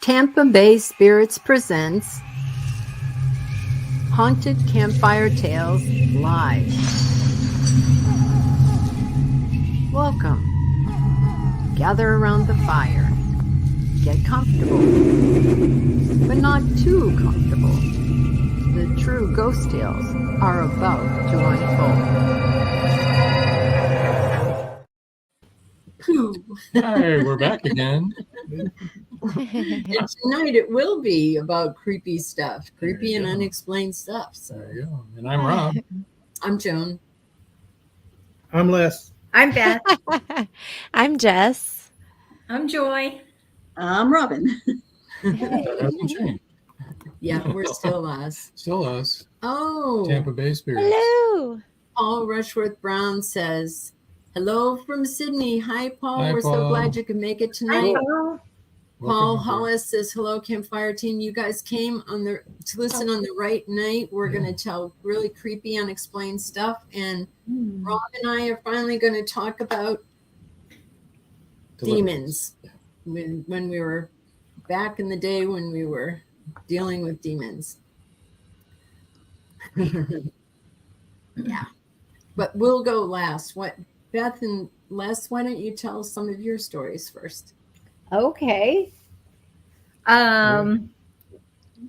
Tampa Bay Spirits presents Haunted Campfire Tales Live. Welcome. Gather around the fire. Get comfortable, but not too comfortable. The true ghost tales are about to unfold. Hi, we're back again. And tonight it will be about creepy stuff, creepy and unexplained stuff. So there you go. And I'm Rob. I'm Joan. I'm Les. I'm Beth. I'm Jess. I'm Joy. I'm Robin. That hasn't changed. Yeah, we're still us. Still us. Oh, Tampa Bay Spirits. Hello. Paul Rushworth Brown says, hello from Sydney. Hi, Paul. Hi, We're so Paul. glad you can make it tonight. Hello. Paul Welcome Hollis says, hello, Campfire team. You guys came to listen on the right night. We're going to tell really creepy, unexplained stuff. And Rob and I are finally going to talk about demons. When we were back in the day when we were dealing with demons. Yeah. But we'll go last. Beth and Les, why don't you tell some of your stories first? Okay. One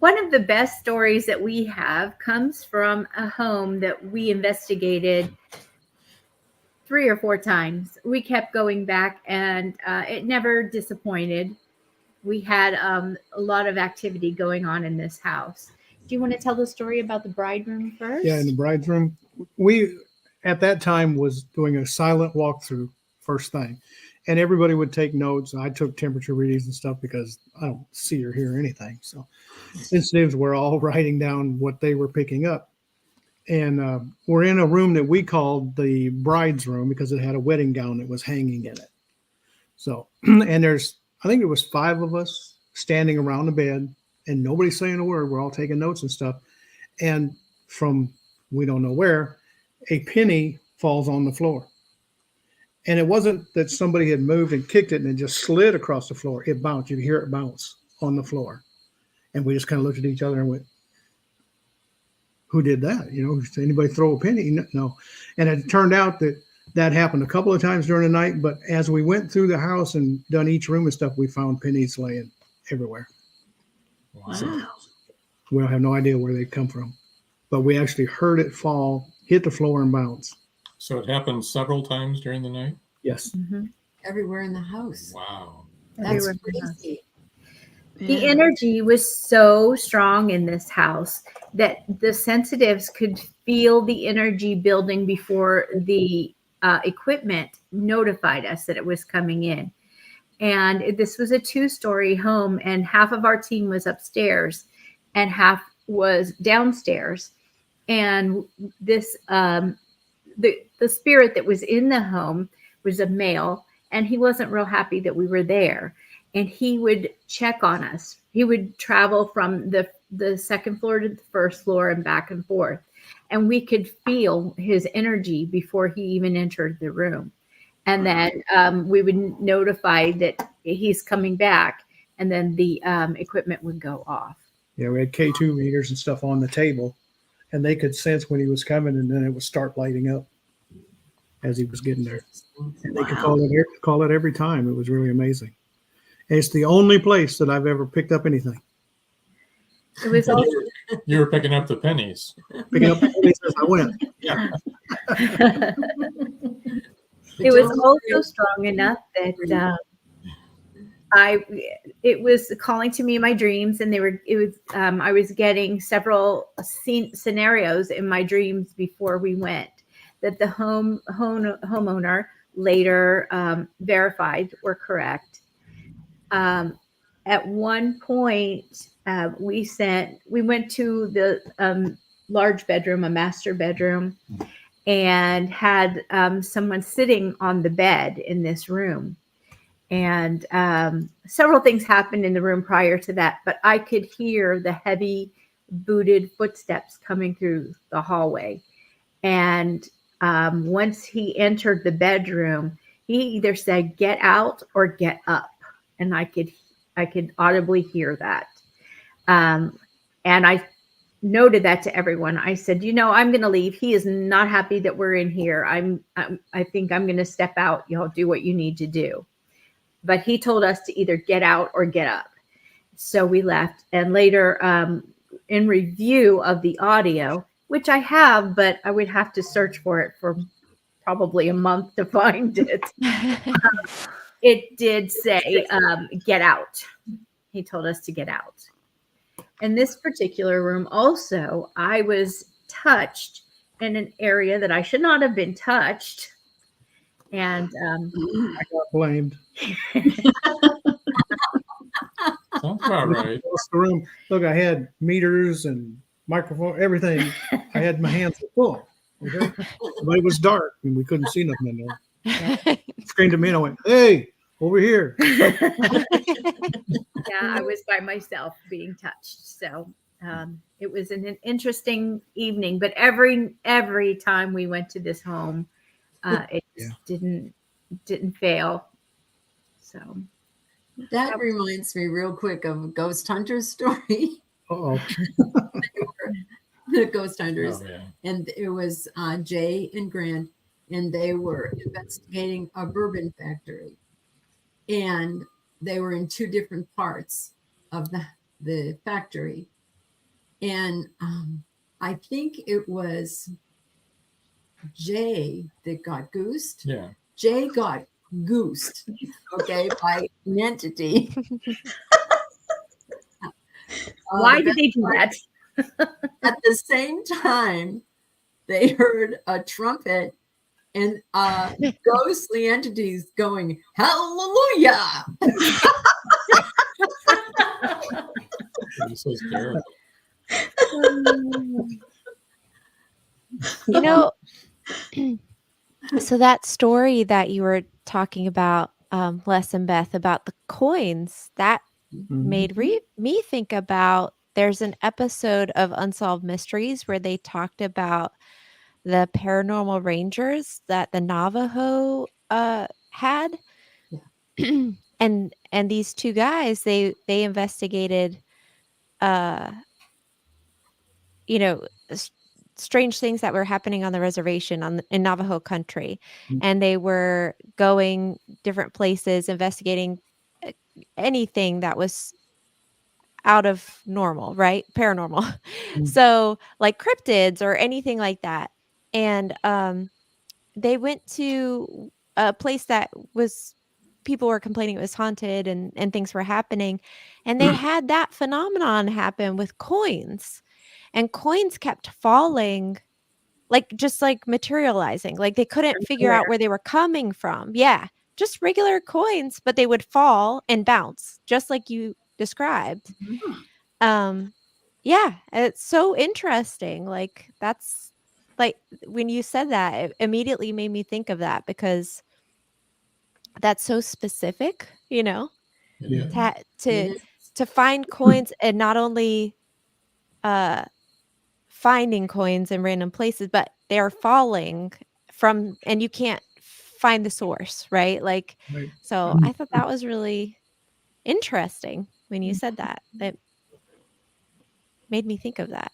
of the best stories that we have comes from a home that we investigated 3 or 4 times. We kept going back and it never disappointed. We had a lot of activity going on in this house. Do you want to tell the story about the bride room first? Yeah, in the bride's room. We, at that time, was doing a silent walkthrough first thing. And everybody would take notes. I took temperature readings and stuff because I don't see or hear anything. So sensitives were all writing down what they were picking up. And we're in a room that we called the bride's room because it had a wedding gown that was hanging in it. So, and I think it was 5 of us standing around the bed and nobody saying a word. We're all taking notes and stuff. And from we don't know where, a penny falls on the floor. And it wasn't that somebody had moved and kicked it and it just slid across the floor. It bounced. You could hear it bounce on the floor. And we just kind of looked at each other and went, who did that? You know, did anybody throw a penny? No. And it turned out that happened a couple of times during the night. But as we went through the house and done each room and stuff, we found pennies laying everywhere. Wow. So we'll have no idea where they come from. But we actually heard it fall, hit the floor and bounce. So it happened several times during the night? Yes. Mm-hmm. Everywhere in the house. Wow. That's Everywhere in the house. crazy. The energy was so strong in this house that the sensitives could feel the energy building before the equipment notified us that it was coming in. And this was a 2-story home, and half of our team was upstairs and half was downstairs. And this, the spirit that was in the home was a male, and he wasn't real happy that we were there. And he would check on us. He would travel from the 2nd floor to the 1st floor and back and forth. And we could feel his energy before he even entered the room. And then we would notify that he's coming back, and then the equipment would go off. Yeah, we had K2 meters and stuff on the table, and they could sense when he was coming, and then it would start lighting up as he was getting there. And they could call it every time. It was really amazing. And it's the only place that I've ever picked up anything. It was also You were picking up the pennies. Picking up pennies as I went. Yeah. it was also strong enough that it was calling to me in my dreams, and I was getting several scenarios in my dreams before we went that the homeowner later verified were correct. at one point, we went to the large bedroom, a master bedroom, and had someone sitting on the bed in this room. And several things happened in the room prior to that, but I could hear the heavy booted footsteps coming through the hallway. And once he entered the bedroom, he either said, "Get out" or "Get up." And I could audibly hear that. And I noted that to everyone. I said, I'm going to leave. He is not happy that we're in here. I think I'm going to step out. Y'all do what you need to do. But he told us to either get out or get up. So we left. And later, in review of the audio, which I have, but I would have to search for it for probably a month to find it. It did say, get out. He told us to get out. In this particular room also, I was touched in an area that I should not have been touched. And I got blamed. Sounds about right. Across the room. Look, I had meters and microphone, everything. I had my hands full. Okay? But it was dark and we couldn't see nothing in there. Screamed at me and I went, "Hey, over here." yeah, I was by myself being touched. So it was an interesting evening. But every time we went to this home, it just didn't fail. So That reminds me real quick of a ghost hunter's story. Uh-oh. The ghost hunters. Oh, yeah. And it was Jay and Grant, and they were investigating a bourbon factory. And they were in two different parts of the factory. And I think it was Jay that got goosed. Yeah. Jay got goosed, okay, by an entity. why did they do that? At the same time, they heard a trumpet and ghostly entities going, "Hallelujah!" This is terrible. So that story that you were talking about, Les and Beth, about the coins, that made me think about, there's an episode of Unsolved Mysteries where they talked about the paranormal rangers that the Navajo had. Yeah. and these two guys, they investigated strange things that were happening on the reservation in Navajo country. And they were going different places, investigating anything that was out of normal, right? Paranormal. So like cryptids or anything like that. And they went to a place that was, people were complaining it was haunted and things were happening. And they had that phenomenon happen with coins. And coins kept falling, just materializing. Like they couldn't figure out where they were coming from. Yeah, just regular coins, but they would fall and bounce, just like you described. Yeah, it's so interesting. Like that's like when you said that, it immediately made me think of that, because that's so specific, Yeah. to find coins, and not only finding coins in random places, but they're falling from, and you can't find the source, right? Like, Right. so I thought that was really interesting when you said that. It made me think of that.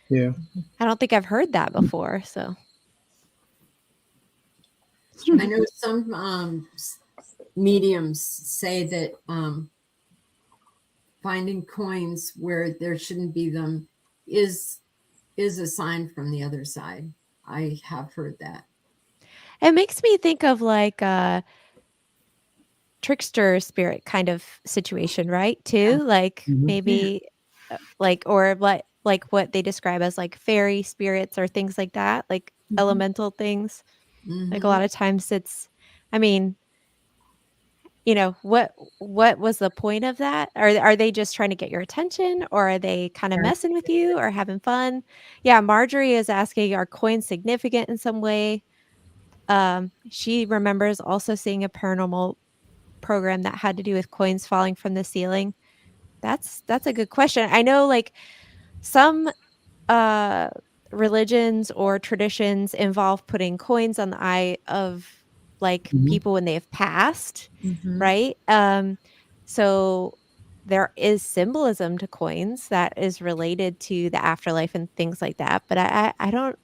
Yeah. I don't think I've heard that before. So I know some mediums say that finding coins where there shouldn't be them is a sign from the other side. I have heard that. it makes me think of like a trickster spirit kind of situation, right? Too, like maybe or like what they describe as like fairy spirits or things like that, like elemental things. Like a lot of times it's, I mean, what was the point of that? Are they just trying to get your attention, or are they kind of messing with you or having fun? Yeah, Marjorie is asking, are coins significant in some way? She remembers also seeing a paranormal program that had to do with coins falling from the ceiling. That's a good question. I know, like, some uh religions or traditions involve putting coins on the eye of, like, Mhm. people when they have passed, Mhm. right? So there is symbolism to coins that is related to the afterlife and things like that, but I don't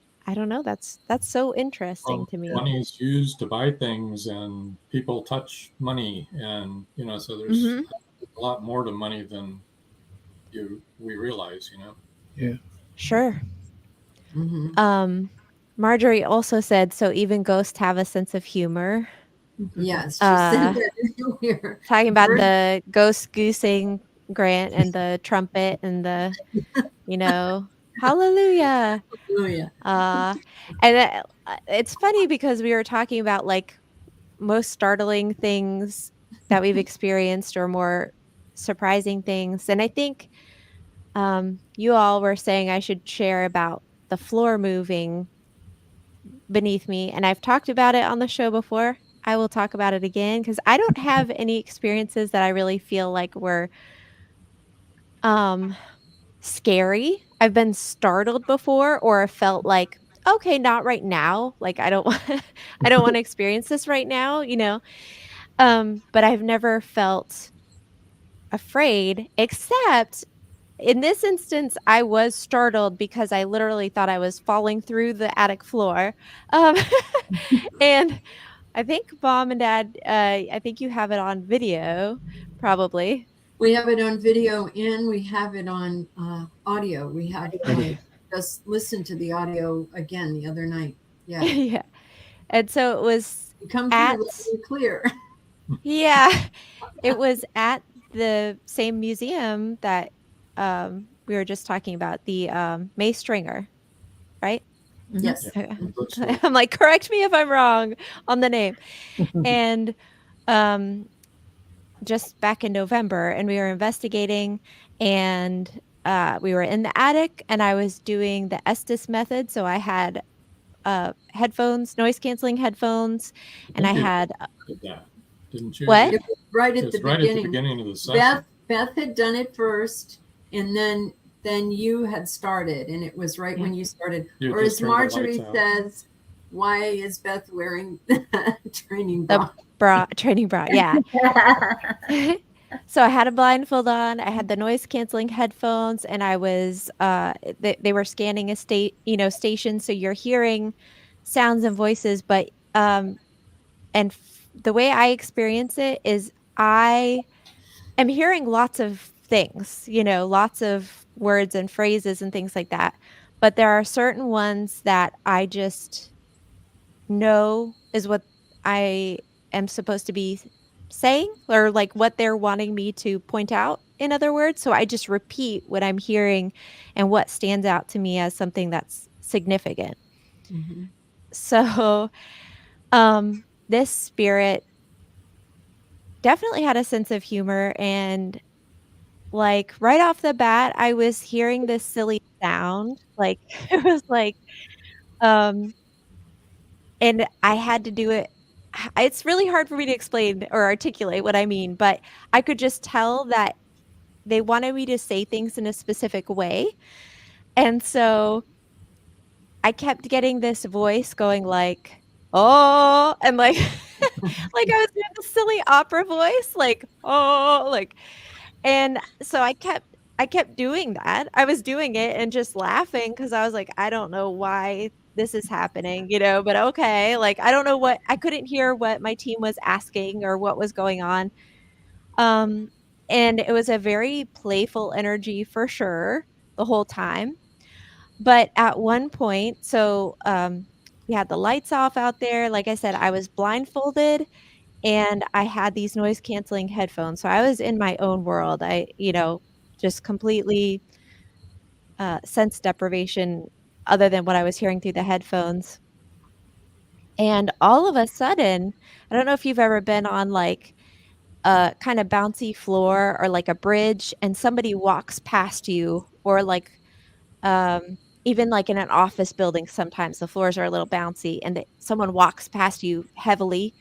know. That's so interesting Well, to me. money is used to buy things, and people touch money, and so there's Mhm. a lot more to money than we realize. Yeah. Sure. Hmm. Marjorie also said, so even ghosts have a sense of humor. Yes, she said Uh that earlier. Talking about Bird- the ghost goosing Grant and the trumpet and the, hallelujah. Hallelujah. Uh, and it's funny because we were talking about, like, most startling things that we've experienced or more surprising things. And I think you all were saying I should share about the floor moving beneath me. And I've talked about it on the show before. I will talk about it again because I don't have any experiences that I really feel like were um scary. I've been startled before or felt like, okay, not right now. Like, I don't I don't want to experience this right now. But I've never felt afraid, except in this instance I was startled because I literally thought I was falling through the attic floor. Um and I think mom and dad, I think you have it on video probably. We have it on video and we have it on audio. We have just listened to the audio again the other night. Yeah, Yeah. And so it was you come through at loud and clear. yeah, it was at the same museum that we were just talking about, the May Stringer, right? Yeah, Yes. Okay. the bookstore. I'm like, correct me if I'm wrong on the name. And um just back in November, and we were investigating, and we were in the attic, and I was doing the Estes method. So I had headphones, noise canceling headphones, I and I think you had did that, didn't you? what? It was right It at the was right at the beginning. beginning of the session. Beth had done it first, and then you had started, and it was right Yeah. when you started. You Or just as turned the lights Marjorie out. says, why is Beth wearing training The bra? training bra, yeah. So I had a blindfold on, I had the noise canceling headphones, and I was they were scanning a station, so you're hearing sounds and voices, but the way I experience it is I am hearing lots of things, lots of words and phrases and things like that. But there are certain ones that I just know is what I am supposed to be saying, or like what they're wanting me to point out, in other words. So I just repeat what I'm hearing and what stands out to me as something that's significant. Mhm. So this spirit definitely had a sense of humor, and, like, right off the bat, I was hearing this silly sound, like, it was like, um and I had to do it. It's really hard for me to explain or articulate what I mean, but I could just tell that they wanted me to say things in a specific way, and so I kept getting this voice going like, "Oh," and, like like I was doing the silly opera voice, like, "Oh," like. And so I kept doing that. I was doing it and just laughing because I was like, "I don't know why this is happening, but okay." Like, I don't know what I couldn't hear what my team was asking or what was going on. Um, and it was a very playful energy for sure the whole time. But at one point, we had the lights off out there. Like I said, I was blindfolded and I had these noise canceling headphones. So I was in my own world. Just completely sense deprivation other than what I was hearing through the headphones. And all of a sudden, I don't know if you've ever been on, like, a kind of bouncy floor or like a bridge and somebody walks past you, or like even like in an office building, sometimes the floors are a little bouncy and someone walks past you heavily.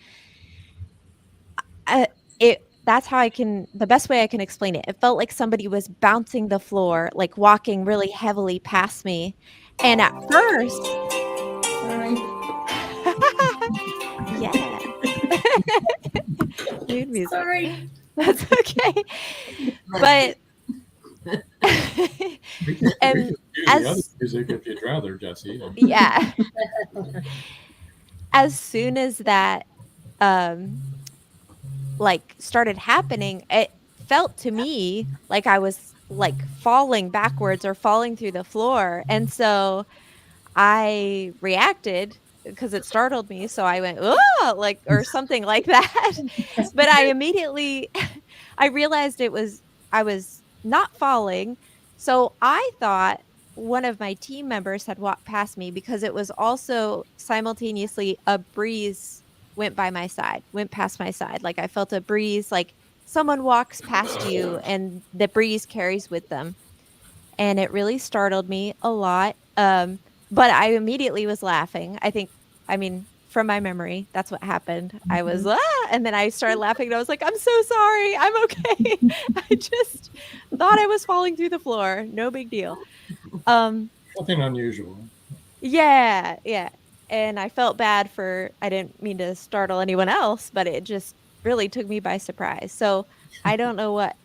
That's how the best way I can explain it. It felt like somebody was bouncing the floor, like walking really heavily past me. And at first, Sorry. yeah. Mood music. Sorry. That's okay. But We could and use the other as music if you'd rather, Jesse. yeah, as soon as that like started happening, it felt to me like I was like falling backwards or falling through the floor. And so I reacted because it startled me. So I went, oh, like, or something like that. But I immediately, I realized I was not falling. So I thought one of my team members had walked past me because it was also simultaneously a breeze went past my side. Like I felt a breeze, like someone walks past you and the breeze carries with them. And it really startled me a lot. But I immediately was laughing. I mean, from my memory, that's what happened. I was, and then I started laughing and I was like, I'm so sorry. I'm okay. I just thought I was falling through the floor. No big deal. Nothing unusual. Yeah. Yeah. And I felt bad I didn't mean to startle anyone else, but it just really took me by surprise. So I don't know what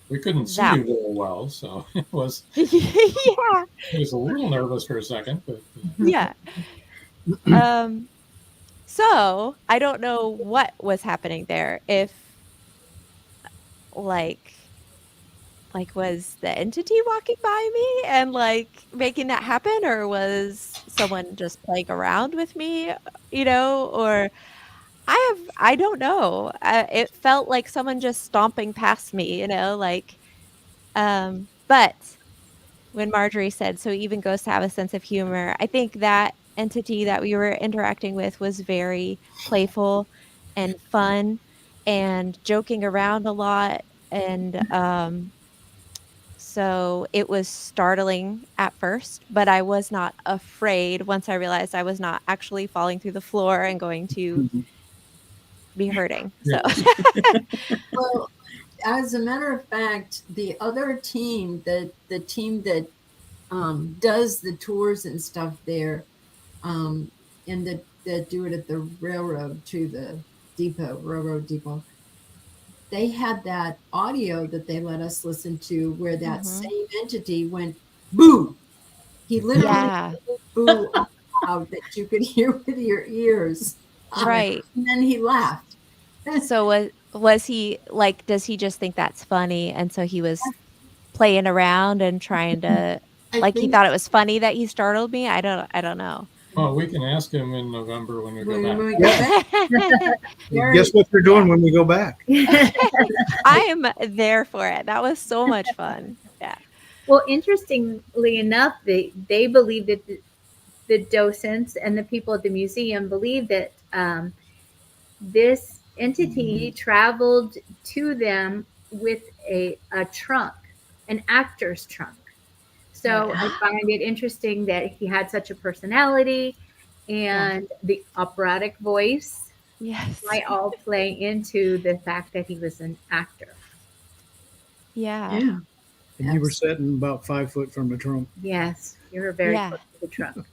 We couldn't see that. you very well, so it was Yeah. I was a little nervous for a second, but Yeah. So I don't know what was happening there. If like was the entity walking by me and like making that happen, or was someone just playing around with me, or I don't know. It felt like someone just stomping past me, like but when Marjorie said, so even ghosts have a sense of humor, I think that entity that we were interacting with was very playful and fun and joking around a lot. And so it was startling at first, but I was not afraid once I realized I was not actually falling through the floor and going to be hurting. So, Well, as a matter of fact, the other team, the team that does the tours and stuff there, and that do it at the railroad to the railroad depot, they had that audio that they let us listen to where that same entity went boo. He literally yeah, boo out that you could hear with your ears. right. And then he laughed. So was he like, does he just think that's funny? And so he was playing around and trying to, like, he thought it was funny that he startled me. I don't know. well, we can ask him in November when we go When we back. go back, Guess what they're doing when we go back? I am there for it. That was so much fun. Yeah. Well, interestingly enough, they believe that the docents and the people at the museum believe that this entity traveled to them with a trunk, an actor's trunk. So I find it interesting that he had such a personality, and the operatic voice Yes. might all play into the fact that he was an actor. Yeah. And you were sitting about 5 foot from the trunk. Yes, you were very Yeah. close to the trunk.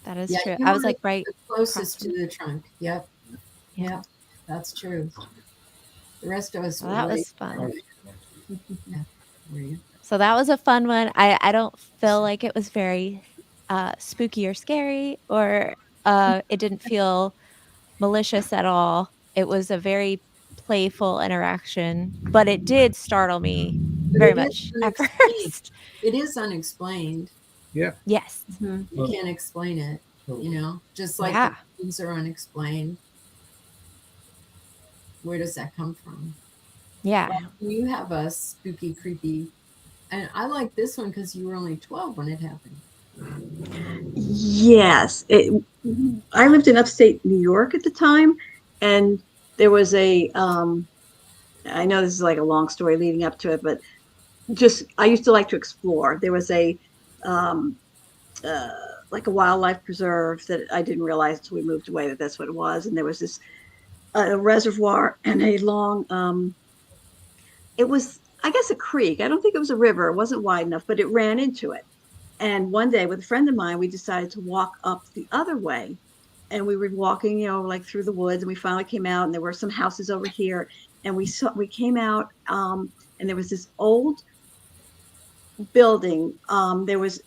That is Yeah, true. you I was were like right the closest across to the trunk. Yep. Yeah, that's true. The rest of us Well, were that really was fun. were you? So that was a fun one. I don't feel like it was very spooky or scary, or it didn't feel malicious at all. It was a very playful interaction, but it did startle me But very it is much at unexplained. first. It is unexplained. Yeah. Yes. You can't explain it, just like Yeah. the things are unexplained. Where does that come from? Yeah. You have a spooky, creepy, and I like this one because you were only 12 when it happened. Yes. I lived in upstate New York at the time, and there was a I know this is like a long story leading up to it, but just I used to like to explore. There was um, uh, like a wildlife preserve that I didn't realize until we moved away that that's what it was. And there was this a reservoir and a long it was, I guess, a creek. I don't think it was a river. It wasn't wide enough, but it ran into it. And one day with a friend of mine, we decided to walk up the other way. And we were walking, like through the woods, and we finally came out, and there were some houses over here. And we came out, and there was this old building. There was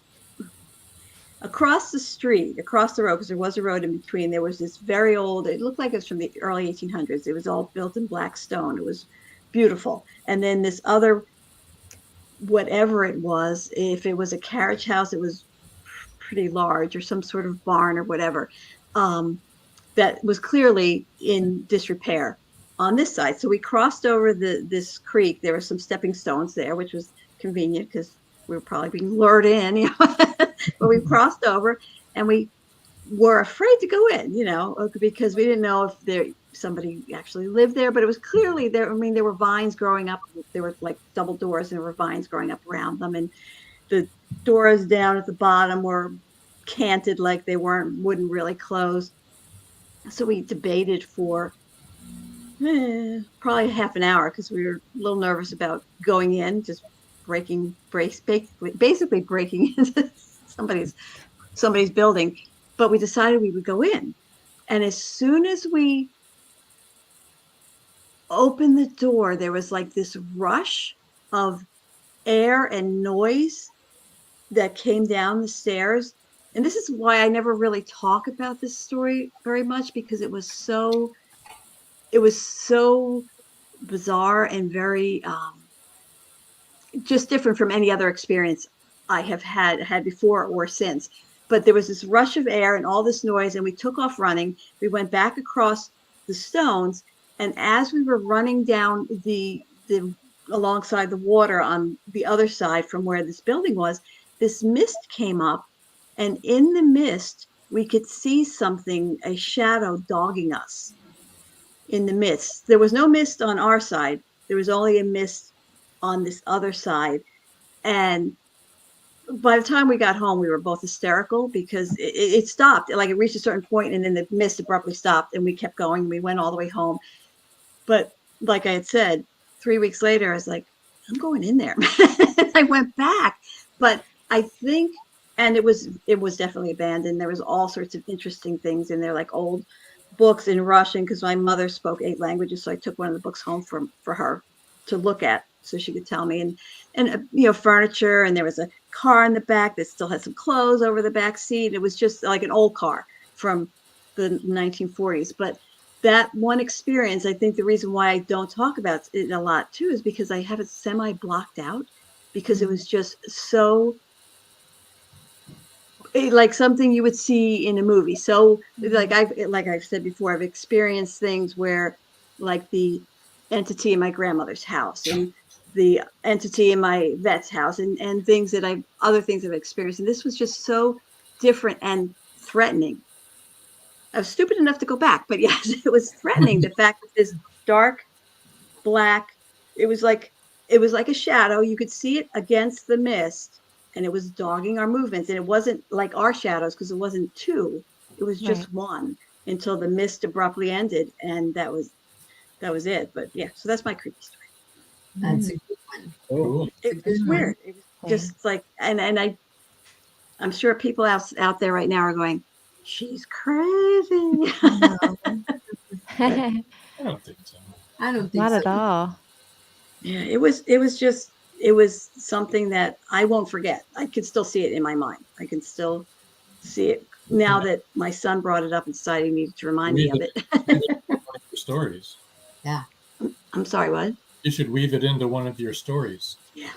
across the street, across the road, because there was a road in between, there was this very old, it looked like it was from the early 1800s. It was all built in black stone. It was beautiful. And then this other, whatever it was, if it was a carriage house, it was pretty large, or some sort of barn or whatever, that was clearly in disrepair on this side. So we crossed over this creek. There were some stepping stones there, which was convenient because we were probably being lured in, but we crossed over, and we were afraid to go in, because we didn't know if somebody actually lived there, but it was clearly there. I mean, there were vines growing up. There were like double doors, and there were vines growing up around them. And the doors down at the bottom were canted like they wouldn't really close. So we debated for probably half an hour because we were a little nervous about going in, just basically breaking into somebody's building. But we decided we would go in. And as soon as we opened the door, there was like this rush of air and noise that came down the stairs. And this is why I never really talk about this story very much, because it was so bizarre and very just different from any other experience I have had before or since. But there was this rush of air and all this noise, and we took off running. We went back across the stones, and as we were running down the alongside the water on the other side from where this building was, this mist came up, and in the mist we could see something, a shadow dogging us in the mist. There was no mist on our side. There was only a mist on this other side. And by the time we got home, we were both hysterical because it stopped. Like it reached a certain point, and then the mist abruptly stopped, and we kept going. We went all the way home. But like I had said, 3 weeks later, I was like, I'm going in there. I went back, but I think, and it was definitely abandoned. There was all sorts of interesting things in there, like old books in Russian, because my mother spoke 8 languages. So I took one of the books home for her to look at so she could tell me, and furniture. And there was a car in the back that still had some clothes over the back seat. It was just like an old car from the 1940s. But that one experience, I think the reason why I don't talk about it a lot too is because I have it semi blocked out, because it was just so like something you would see in a movie. So like I've said before, I've experienced things where like the entity in my grandmother's house and the entity in my vet's house and things that other things I've experienced. And this was just so different and threatening. I was stupid enough to go back, but yes, it was threatening. The fact that this dark black, it was like a shadow. You could see it against the mist, and it was dogging our movements. And it wasn't like our shadows, because it wasn't 2, it was just Right. 1 until the mist abruptly ended, and that was it. But yeah, so that's my creepy story. That's a good one. Cool. It was weird. It was just like, and I'm sure people out there right now are going, she's crazy. I don't think so. I don't think Not so. at all. Yeah, it was something that I won't forget. I can still see it in my mind. I can still see it now that my son brought it up and decided he needed to remind me of it. One of your stories. Yeah. I'm sorry, what? You should weave it into one of your stories. Yeah.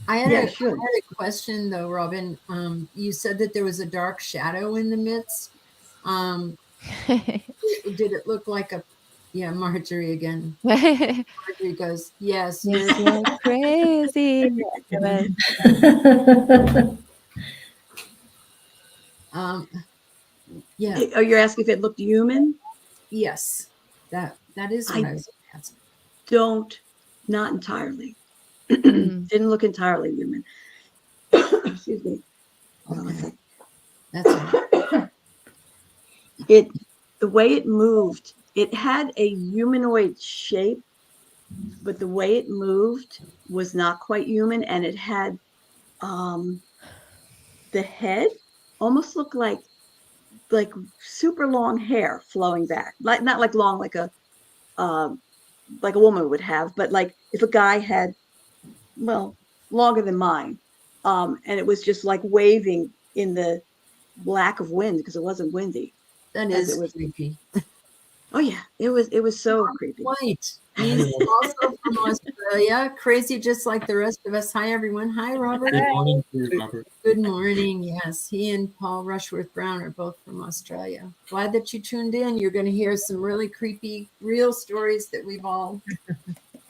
I had, Yeah, I sure. had a question though, Robin. You said that there was a dark shadow in the midst. Did it look like Marjorie again? Marjorie goes, yes. Yes, you're crazy. Yes. Yeah. Oh, you're asking if it looked human? Yes. That is what I was asking. Don't not entirely. Mm. Didn't look entirely human. Excuse me. Hold on a Okay. sec. That's all. The way it moved, it had a humanoid shape, but the way it moved was not quite human, and it had the head almost looked like super long hair flowing back, like not like long like a woman would have, but like if a guy had, well, longer than mine, and it was just like waving in the lack of wind because it wasn't windy That as is it was. creepy. Oh yeah, it was so creepy. White. He's also from Australia, crazy just like the rest of us. Hi, everyone. Hi, Robert. Good morning to you, Robert. Good morning. Yes, he and Paul Rushworth Brown are both from Australia. Glad that you tuned in. You're going to hear some really creepy, real stories that we've all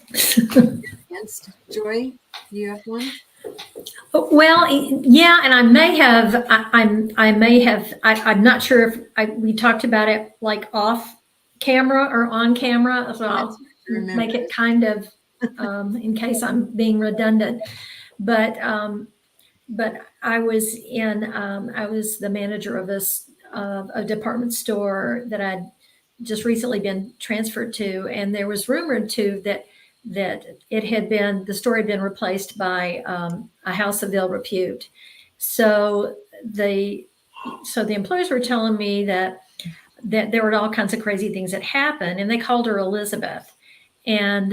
experienced. Joy, you have one? Well, yeah, and I may have, I'm not sure if we talked about it like off camera or on camera, so I'll make it kind of, in case I'm being redundant. But I was I was the manager of a department store that I'd just recently been transferred to, and there was rumored too that the store had been replaced by a house of ill repute. So the employers were telling me that there were all kinds of crazy things that happened, and they called her Elizabeth. And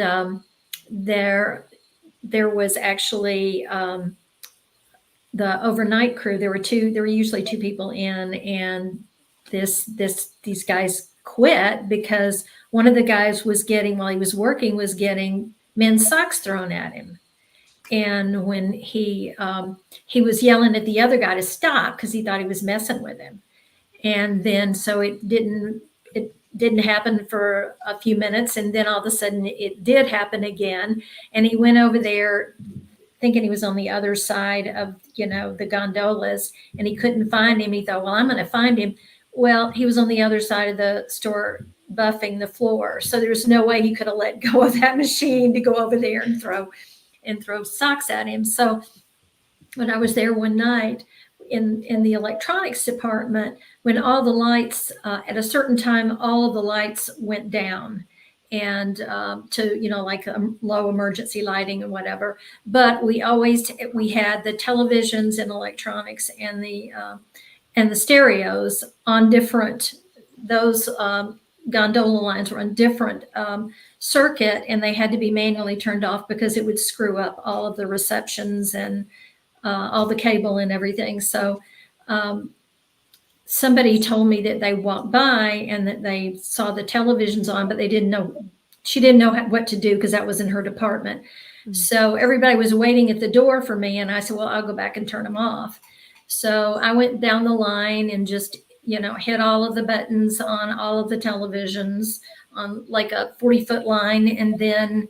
there was actually the overnight crew. There were usually two people in, and these guys quit because one of the guys was getting, while he was working, was getting men's socks thrown at him. And when he was yelling at the other guy to stop because he thought he was messing with him. And then so it didn't happen for a few minutes, and then all of a sudden it did happen again. And he went over there thinking he was on the other side of, the gondolas, and he couldn't find him. He thought, well, I'm going to find him. Well, he was on the other side of the store buffing the floor. So there's no way he could have let go of that machine to go over there and throw socks at him. So when I was there one night in the electronics department, when all the lights, at a certain time, all of the lights went down, and to like low emergency lighting and whatever. But we had the televisions and electronics and the stereos on different, those gondola lines were on different circuit, and they had to be manually turned off because it would screw up all of the receptions and all the cable and everything. So somebody told me that they walked by and that they saw the televisions on, but she didn't know what to do because that was in her department. Mm-hmm. So everybody was waiting at the door for me. And I said, well, I'll go back and turn them off. So I went down the line and just, hit all of the buttons on all of the televisions on like a 40-foot line. And then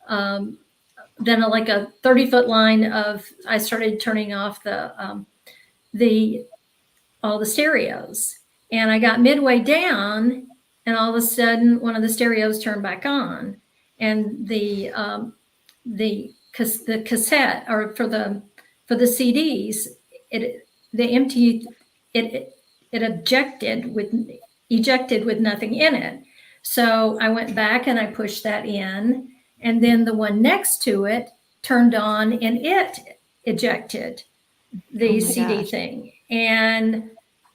like a 30-foot line I started turning off all the stereos, and I got midway down, and all of a sudden one of the stereos turned back on, and the cassette, or for the CDs, it ejected with nothing in it. So I went back and I pushed that in, and then the one next to it turned on and it ejected the CD thing. And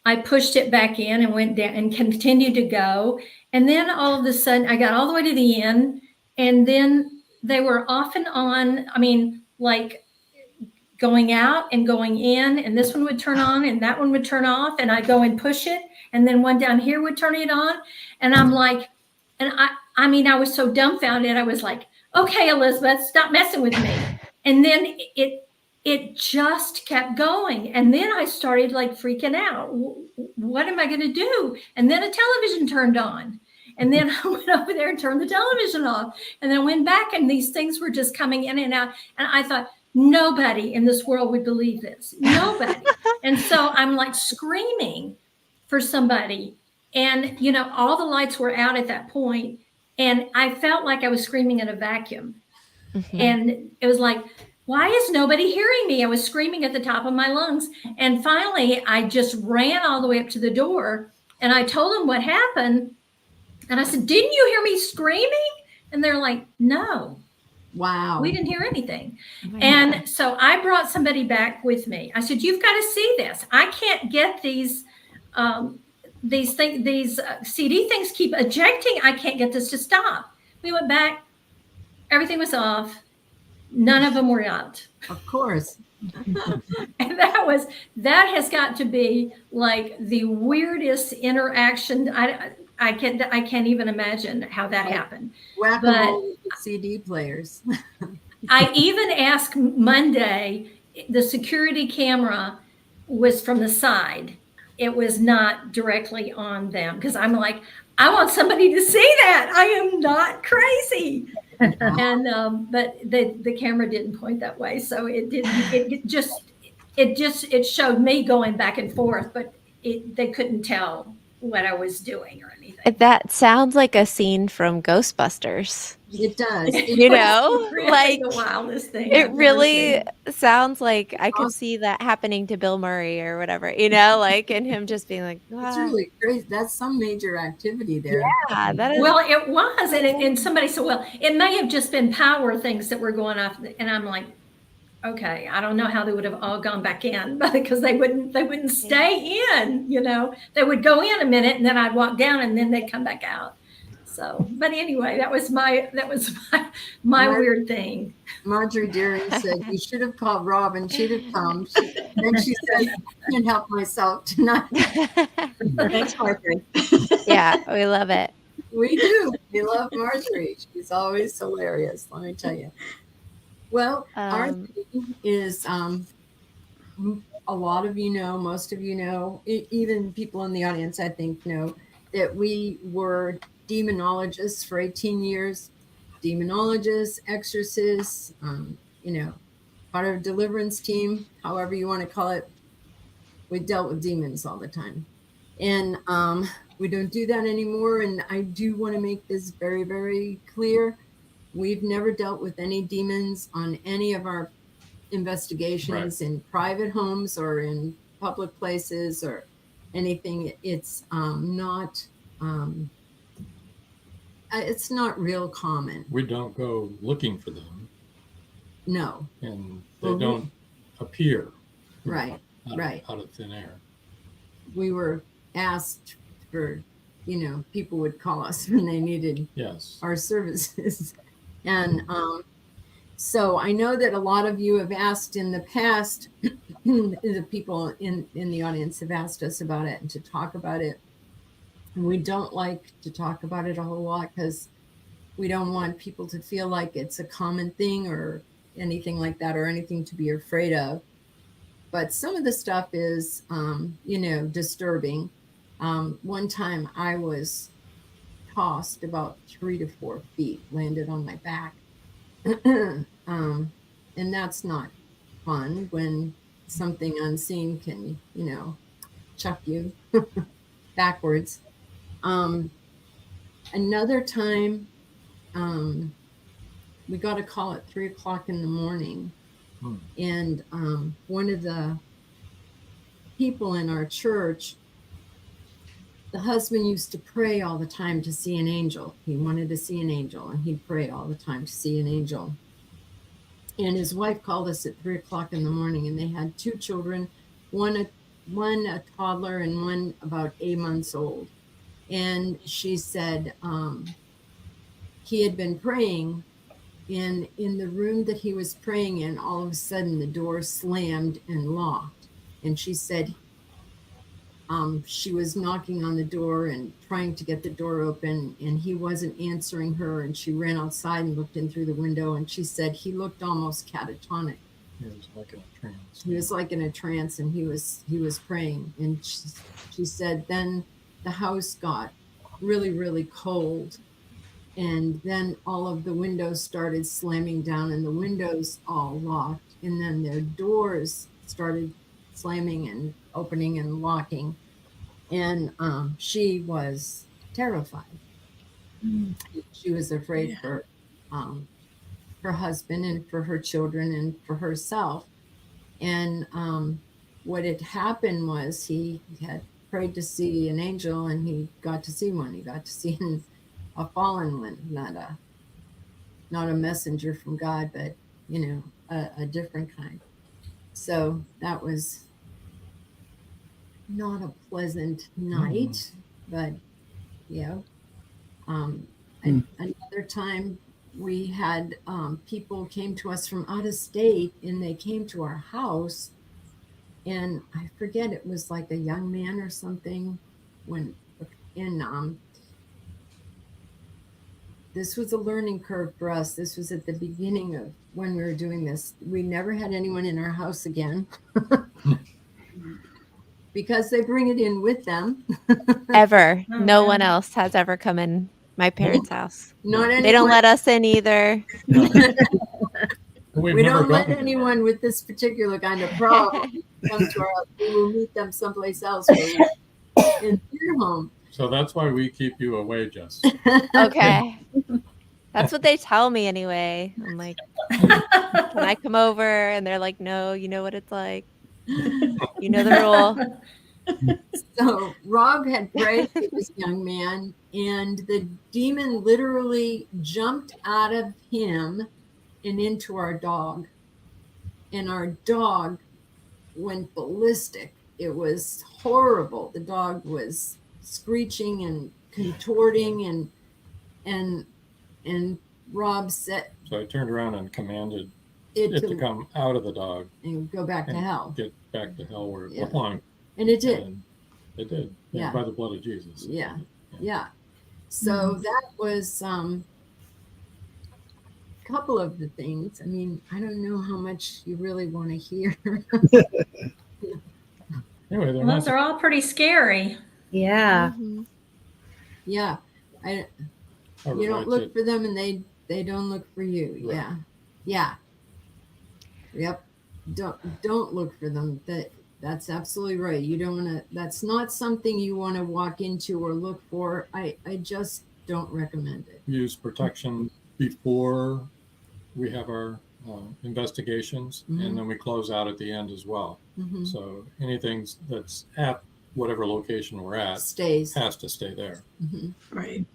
I pushed it back in and went down and continued to go. And then all of a sudden I got all the way to the end, and then they were off and on. I mean, like going out and going in, and this one would turn on and that one would turn off, and I'd go and push it, and then one down here would turn it on. And I'm like, and I was so dumbfounded. I was like, okay, Elizabeth, stop messing with me. And then it just kept going. And then I started like freaking out. What am I going to do? And then a television turned on. And then I went over there and turned the television off. And then I went back, and these things were just coming in and out. And I thought, nobody in this world would believe this. Nobody. And so I'm like screaming for somebody. And, all the lights were out at that point. And I felt like I was screaming in a vacuum. Mhm. And it was like, why is nobody hearing me? I was screaming at the top of my lungs. And finally, I just ran all the way up to the door and I told them what happened. And I said, didn't you hear me screaming? And they're like, no, Wow. we didn't hear anything. Oh my And God. so I brought somebody back with me. I said, you've got to see this. I can't get these CD things keep ejecting. I can't get this to stop. We went back. Everything was off. None of them were out. Of course. And that has got to be like the weirdest interaction. I can't even imagine how that happened. Whack-a-mole with the CD players. I even asked Monday, the security camera was from the side. It was not directly on them because I'm like, I want somebody to see that. I am not crazy. And but the camera didn't point that way, so it didn't. It showed me going back and forth, but they couldn't tell what I was doing or anything. That sounds like a scene from Ghostbusters. It does. You know, Really like the wildest thing. it I've ever really seen. sounds like I could Awesome. see that happening to Bill Murray or whatever, you know, like, and him just being like, It's "Ah, really crazy. That's some major activity there. yeah, that is." Well, it was, and somebody said, well, it may have just been power things that were going off, and I'm like, okay, I don't know how they would have all gone back in, because they wouldn't stay in, you know. They would go in a minute, and then I'd walk down, and then they'd come back out. So, but anyway, that was my weird thing. Marjorie Deering said, you should have called Rob and she'd have come. Then she said, I can't help myself tonight. Thanks, Marjorie. Yeah, we love it. We do. We love Marjorie. She's always hilarious, let me tell you. Well, our thing is a lot of you know, most of you know, even people in the audience, I think, know that we were demonologists for 18 years. Demonologists, exorcists, you know, part of a deliverance team, however you want to call it. We dealt with demons all the time. And we don't do that anymore. And I do want to make this very, very clear. We've never dealt with any demons on any of our investigations in private homes or in public places or anything. It's not real common. We don't go looking for them, No. and they Well, don't appear. Right. Right. Out of thin air. We were asked for, you know, people would call us when they needed our services. And so I know that a lot of you have asked in the past, the people in the audience have asked us about it and to talk about it. And we don't like to talk about it a whole lot because we don't want people to feel like it's a common thing or anything like that or anything to be afraid of. But some of the stuff is, you know, disturbing. One time I was tossed about 3 to 4 feet, landed on my back. And that's not fun when something unseen can, you know, chuck you backwards. Another time, we got a call at 3 o'clock in the morning. And one of the people in our church, the husband used to pray all the time to see an angel. He wanted to see an angel, and he'd pray all the time to see an angel. And his wife called us at 3 o'clock in the morning, and they had 2 children, one a toddler and one about 8 months old. And she said he had been praying, and in the room that he was praying in, all of a sudden the door slammed and locked. And she said she was knocking on the door and trying to get the door open, and he wasn't answering her. And she ran outside and looked in through the window, and she said he looked almost catatonic. He was like in a trance. He was like in a trance, and he was praying. And she said then the house got really, really cold. And then all of the windows started slamming down, and the windows all locked. And then their doors started slamming and opening and locking. And she was terrified. She was afraid for her husband and for her children and for herself. And what had happened was he had prayed to see an angel, and he got to see one. He got to see a fallen one, not a messenger from God, but a different kind. So that was not a pleasant night, but yeah. Another time we had people came to us from out of state, and they came to our house, and I forget, it was like a young man or something. This was a learning curve for us. This was at the beginning of when we were doing this. We never had anyone in our house again because they bring it in with them. Ever. Oh, No yeah. one else has ever come in my parents' house. Not They don't anyone. let us in either. We've We never don't let gotten- anyone with this particular kind of problem come to our house. We will meet them someplace else in their home. So that's why we keep you away, Jess. Okay. That's what they tell me anyway. I'm like, can I come over? And they're like, no, you know what it's like. You know the rule. So Rob had prayed for this young man, and the demon literally jumped out of him and into our dog. And our dog went ballistic. It was horrible. The dog was screeching and contorting, and Rob said So I turned around and commanded it it to to come out of the dog and go back to and hell. get back to hell where it Yeah. belonged. And it did. And it did. Yeah. By the blood of Jesus. Yeah. Yeah. So that was couple of the things. I mean, I don't know how much you really want to hear. Anyway, they're Well, not those are all pretty scary. Yeah. Mhm. Yeah. I You don't realized look it. for them, and they don't look for you. Right. Yeah. Yeah. Yep. Don't look for them. That's absolutely right. You don't want to, that's not something you want to walk into or look for. I just don't recommend it. Use protection before we have our investigations, Mhm. and then we close out at the end as well. Mhm. So anything that's at whatever location we're at Stays. has to stay there. Mhm. Right.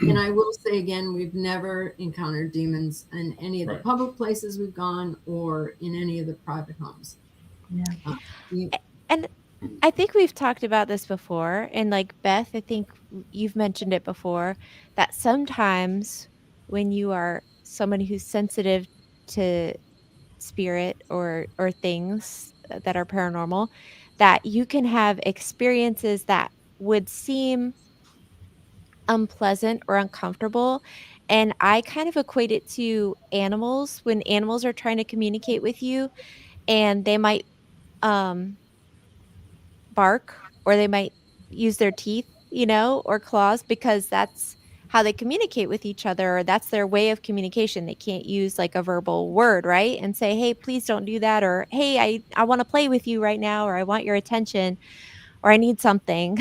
And I will say again, we've never encountered demons in any of the Right. public places we've gone or in any of the private homes. Yeah. And I think we've talked about this before. And like Beth, I think you've mentioned it before, that sometimes when you are someone who's sensitive to spirit or things that are paranormal, that you can have experiences that would seem unpleasant or uncomfortable. And I kind of equate it to animals. When animals are trying to communicate with you, and they might um bark, or they might use their teeth, or claws, because that's how they communicate with each other, or that's their way of communication. They can't use like a verbal word, right? And say, hey, please don't do that, or hey, I want to play with you right now, or I want your attention, or I need something.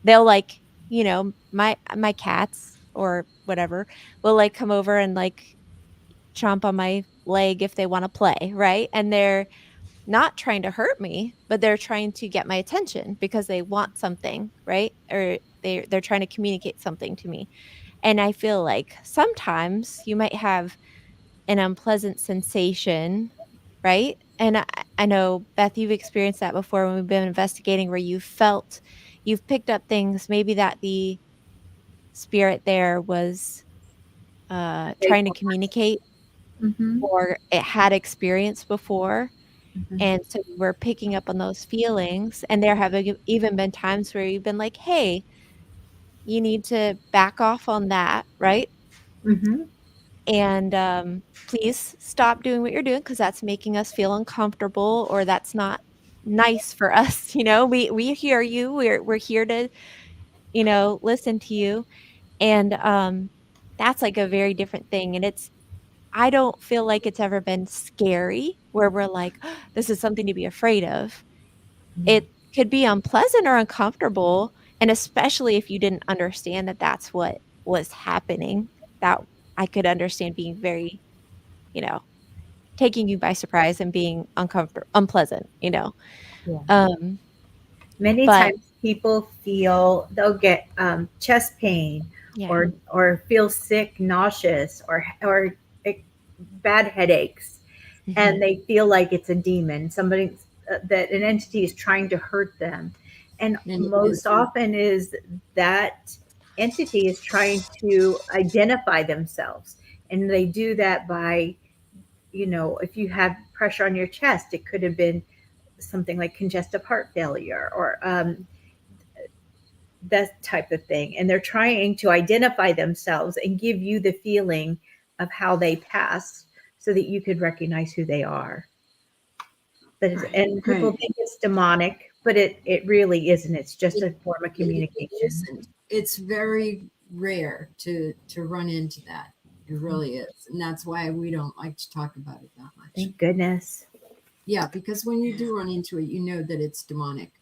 They'll like, my cats or whatever will like come over and like chomp on my leg if they want to play, right? And they're not trying to hurt me, but they're trying to get my attention because they want something, right? Or they're trying to communicate something to me. And I feel like sometimes you might have an unpleasant sensation, right? And I know, Beth, you've experienced that before when we've been investigating, where you've picked up things maybe that the spirit there was trying to communicate, Mm-hmm. or it had experienced before. Mhm. And so we're picking up on those feelings. And there have even been times where you've been like, hey, you need to back off on that, right? Mm-hmm. And please stop doing what you're doing, because that's making us feel uncomfortable, or that's not nice for us. We hear you. We're here to, listen to you. And that's like a very different thing. And I don't feel like it's ever been scary where we're like, this is something to be afraid of. It could be unpleasant or uncomfortable, and especially if you didn't understand that that's what was happening, that I could understand being very, taking you by surprise and being unpleasant, Yeah. Um, Many But- times people they'll get chest pain yeah. or feel sick, nauseous, or bad headaches, Mhm. and they feel like it's a demon, somebody that an entity is trying to hurt them, and And it most is. often is that entity is trying to identify themselves, and they do that by, if you have pressure on your chest, it could have been something like congestive heart failure or that type of thing. And they're trying to identify themselves and give you the feeling of how they passed so that you could recognize who they are. And people Right. think it's demonic, but it really isn't. It's just a form of It communication. isn't. It's very rare to run into that. It really is. And that's why we don't like to talk about it that much. Thank goodness. Yeah, because when you do run into it, you know that it's demonic.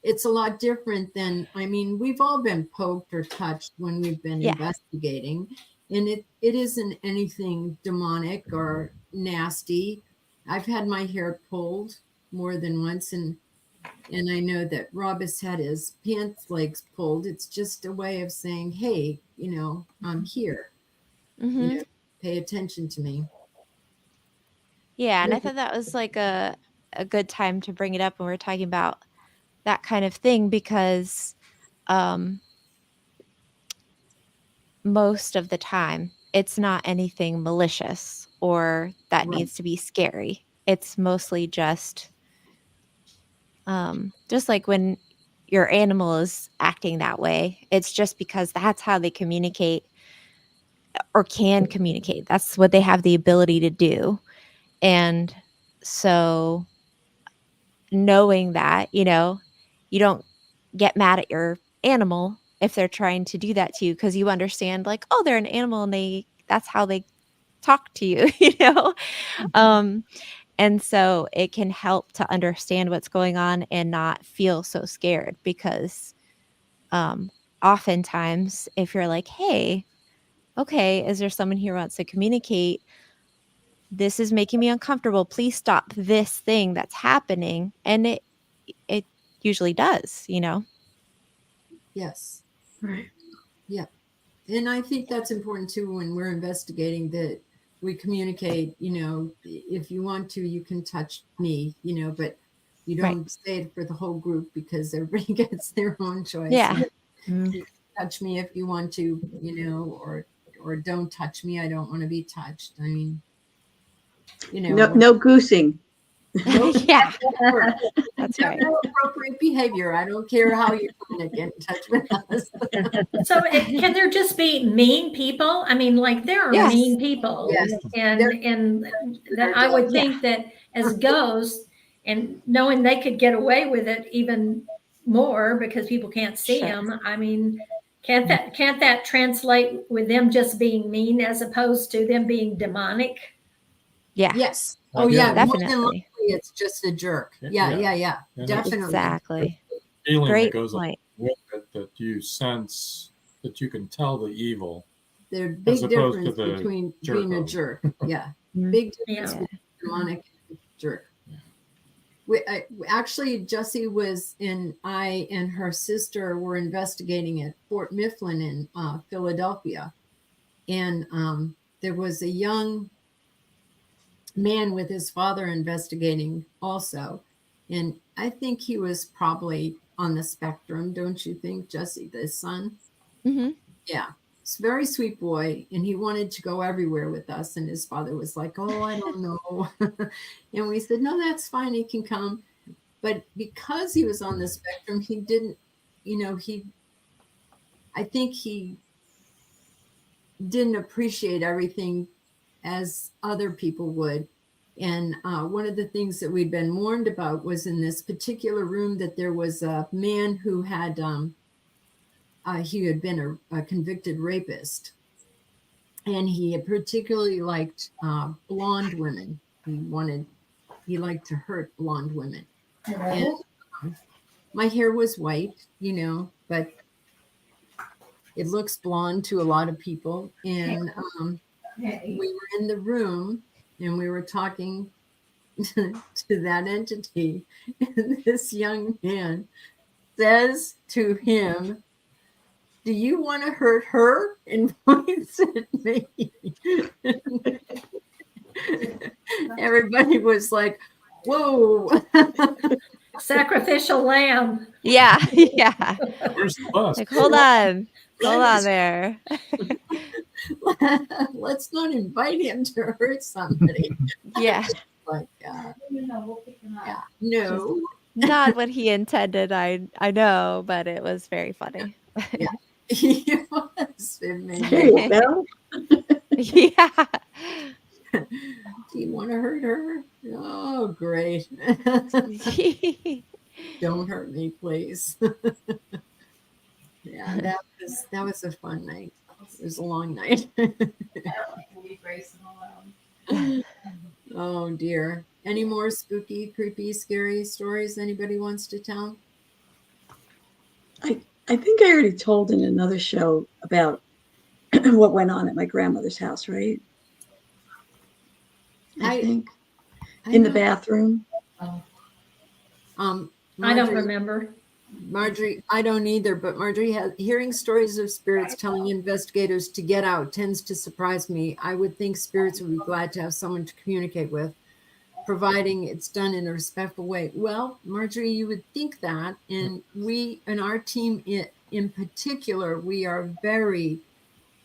It's a lot different than, we've all been poked or touched when we've been Yeah. investigating, and it isn't anything demonic or nasty. I've had my hair pulled more than once, and I know that Rob has had his pants legs pulled. It's just a way of saying, hey, I'm here. Mhm. Pay attention to me. Yeah, and I thought that was like a good time to bring it up when we're talking about that kind of thing, because most of the time it's not anything malicious or that Right. needs to be scary. It's mostly just like when your animal is acting that way, it's just because that's how they communicate or can communicate. That's what they have the ability to do. And so knowing that, you don't get mad at your animal if they're trying to do that to you, because you understand, like, oh, they're an animal and that's how they talk to you, and so it can help to understand what's going on and not feel so scared, because oftentimes if you're like, hey, okay, is there someone here who wants to communicate? This is making me uncomfortable. Please stop this thing that's happening. And it usually does, Yes. Right. Yeah. And I think that's important too when we're investigating, that we communicate, if you want to, you can touch me, but you Right. don't say it for the whole group, because everybody gets their own choice. Yeah. You can touch me if you want to, or don't touch me. I don't want to be touched. No goosing. Yeah. That's right. No appropriate behavior. I don't care how you're going to get in touch with us. So can there just be mean people? Like there are Yes. mean people, Yes. and that I would think that as ghosts, and knowing they could get away with it even more because people can't see Sure. them. Can't that translate with them just being mean as opposed to them being demonic? Yeah. Yes. I Oh, yeah. get it. More than Definitely. likely, it's just a jerk. Yeah. And Definitely. Exactly. feeling Great that goes along point. with it, that you sense, that you can tell the evil. There's a As big opposed to difference the between being a jerko. jerk. Yeah. Mhm. Big difference Yeah. between demonic and jerk. Yeah. Actually, Jessie I and her sister were investigating at Fort Mifflin in Philadelphia. And there was a young man with his father investigating also. And I think he was probably on the spectrum, don't you think, Jessie, the son? Hmm. Yeah. He's a very sweet boy, and he wanted to go everywhere with us. And his father was like, oh, I don't know. And we said, no, that's fine. He can come. But because he was on the spectrum, he didn't, I think he didn't appreciate everything as other people would. And one of the things that we'd been warned about was in this particular room that there was a man who had, he had been a convicted rapist. And he particularly liked blonde women. He liked to hurt blonde women. And my hair was white, but it looks blonde to a lot of people. And we were in the room and we were talking to that entity, and this young man says to him, "Do you want to hurt her?" and points at me. Everybody was like, "Whoa." Sacrificial lamb. Yeah. Yeah. Where's the bus? Like, hold on there. Let's not invite him to hurt somebody. Yeah. Like, yeah, no. Not what he intended. I know, but it was very funny. He was. It made There me, you go. Yeah. do you want to hurt her? Oh, great. Don't hurt me, please. Yeah, that was a fun night. It was a long night. Oh dear. Any more spooky, creepy, scary stories anybody wants to tell? I think I already told in another show about what went on at my grandmother's house, right? I think in the bathroom. I don't remember. Marjorie, I don't either, but Marjorie has hearing stories of spirits telling investigators to get out tends to surprise me. I would think spirits would be glad to have someone to communicate with, providing it's done in a respectful way. Well, Marjorie, you would think that, and we and our team in particular, we are very,